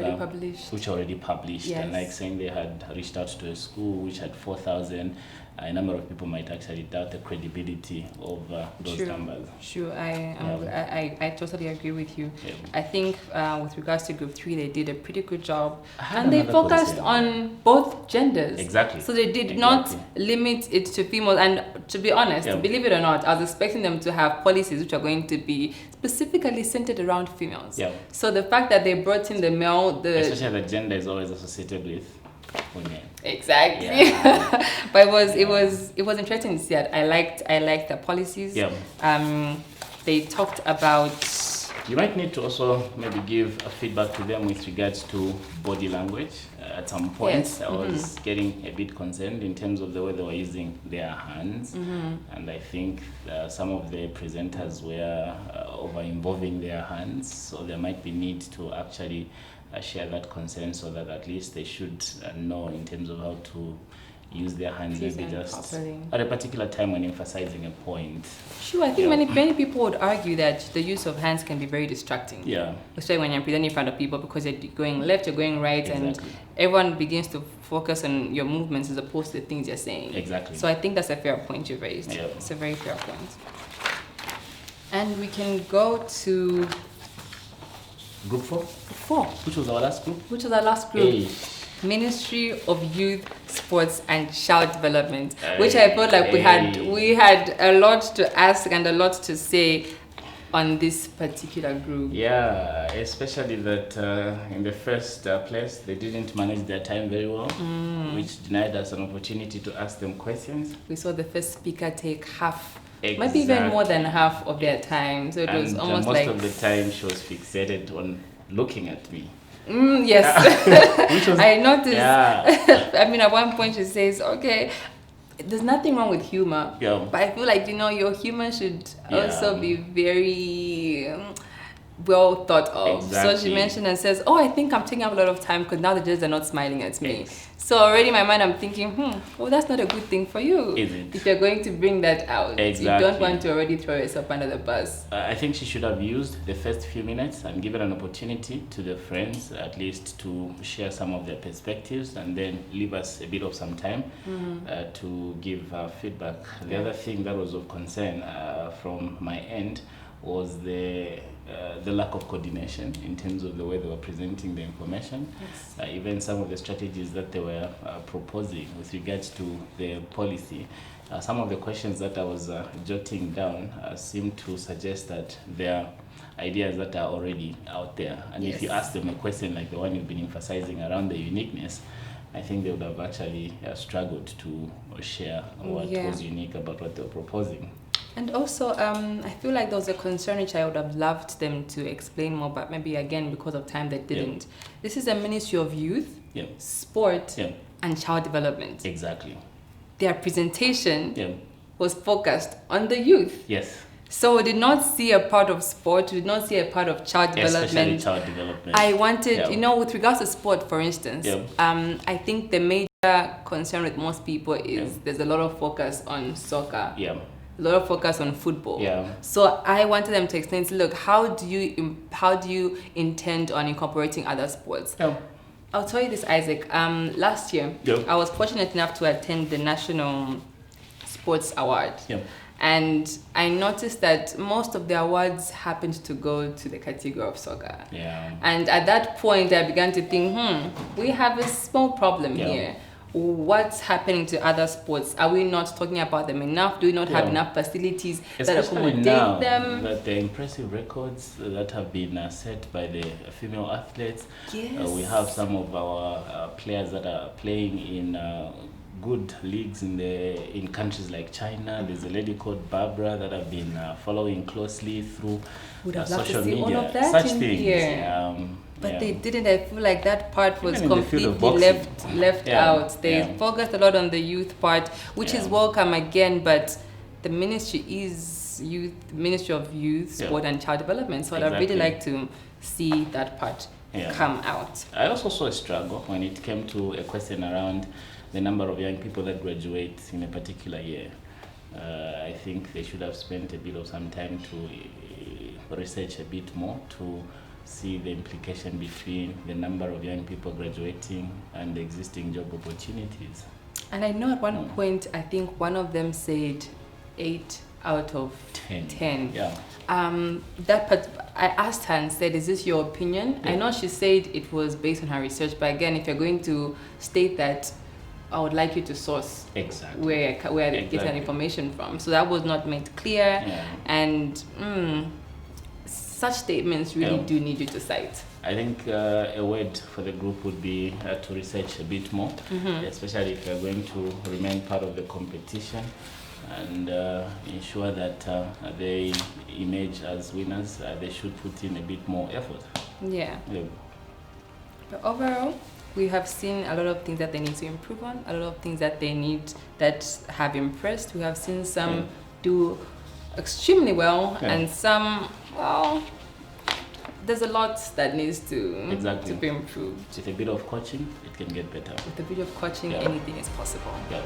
which already published, and like saying they had reached out to a school which had 4,000. A number of people might actually doubt the credibility of those numbers. Sure, I totally agree with you. I think with regards to Group 3, they did a pretty good job, and they focused on both genders. Exactly. So they did not limit it to females. And to be honest, believe it or not, I was expecting them to have policies which are going to be specifically centered around females. So the fact that they brought in the male, especially the gender is always associated with women. Exactly. But it was interesting to see that. I liked the policies. They talked about. You might need to also maybe give a feedback to them with regards to body language. At some point, I was getting a bit concerned in terms of the way they were using their hands, and I think some of the presenters were over-involving their hands, so there might be need to actually share that concern, so that at least they should know in terms of how to use their hands, maybe just properly at a particular time when emphasizing a point. Sure, I think many people would argue that the use of hands can be very distracting. Especially when you're presenting in front of people, because you're going left, you're going right, and everyone begins to focus on your movements as opposed to the things you're saying. So I think that's a fair point you raised. It's a very fair point. And we can go to Group 4, which was our last group. Ministry of Youth, Sports and Child Development, which I felt like we had a lot to ask and a lot to say on this particular group. Especially that in the first place they didn't manage their time very well, which denied us an opportunity to ask them questions. We saw the first speaker take half, maybe even more than half of their time, so it was almost most like of the time she was fixated on looking at me. Yes. I noticed. I mean, at one point she says, okay, there's nothing wrong with humor, but I feel like, your humor should also be very well thought of. So she mentioned and says, I think I'm taking up a lot of time because now the judges are not smiling at me. So already in my mind I'm thinking, that's not a good thing for you. Is it? If you're going to bring that out. You don't want to already throw yourself under the bus. I think she should have used the first few minutes and given an opportunity to the friends at least to share some of their perspectives, and then leave us a bit of some time to give feedback. The other thing that was of concern from my end was the lack of coordination in terms of the way they were presenting the information. Even some of the strategies that they were proposing with regards to the policy. Some of the questions that I was jotting down seem to suggest that there are ideas that are already out there. And if you ask them a question like the one you've been emphasizing around the uniqueness, I think they would have actually struggled to share what was unique about what they were proposing. And also, I feel like there was a concern which I would have loved them to explain more, but maybe again, because of time, they didn't. This is a Ministry of Youth, sport, and child development. Exactly. Their presentation was focused on the youth. Yes. So we did not see a part of sport, we did not see a part of child development. Especially child development. I wanted, with regards to sport, for instance, I think the major concern with most people is there's a lot of focus on soccer. Yeah. A lot of focus on football. Yeah. So I wanted them to explain, look, how do you intend on incorporating other sports? Yeah. I'll tell you this, Isaac. Last year, I was fortunate enough to attend the National Sports Award. Yeah. And I noticed that most of the awards happened to go to the category of soccer. Yeah. And at that point, I began to think, we have a small problem here. What's happening to other sports? Are we not talking about them enough? Do we not have enough facilities that accommodate them? That the impressive records that have been set by the female athletes. Yes. We have some of our players that are playing in good leagues in countries like China. There's a lady called Barbara that I've been following closely through social media. All of that such in things. Here. But they didn't. I feel like that part was completely left out. They focused a lot on the youth part, which is welcome again, but the ministry is Ministry of Youth, Sport and Child Development. So I'd really like to see that part come out. I also saw a struggle when it came to a question around the number of young people that graduate in a particular year. I think they should have spent a bit of some time to research a bit more to see the implication between the number of young people graduating and the existing job opportunities. And I know at one point, I think one of them said 8 out of 10. Yeah. That part, I asked her and said, is this your opinion? I know she said it was based on her research, but again, if you're going to state that, I would like you to source where I get that information from. So that was not made clear, and such statements really do need you to cite. I think a word for the group would be to research a bit more, especially if you're going to remain part of the competition, and ensure that they emerge as winners. They should put in a bit more effort. Yeah. But overall, we have seen a lot of things that they need to improve on, a lot of things that they need that have impressed. We have seen some do extremely well, and some, there's a lot that needs to be improved. With a bit of coaching, it can get better. With a bit of coaching, anything is possible. Yeah.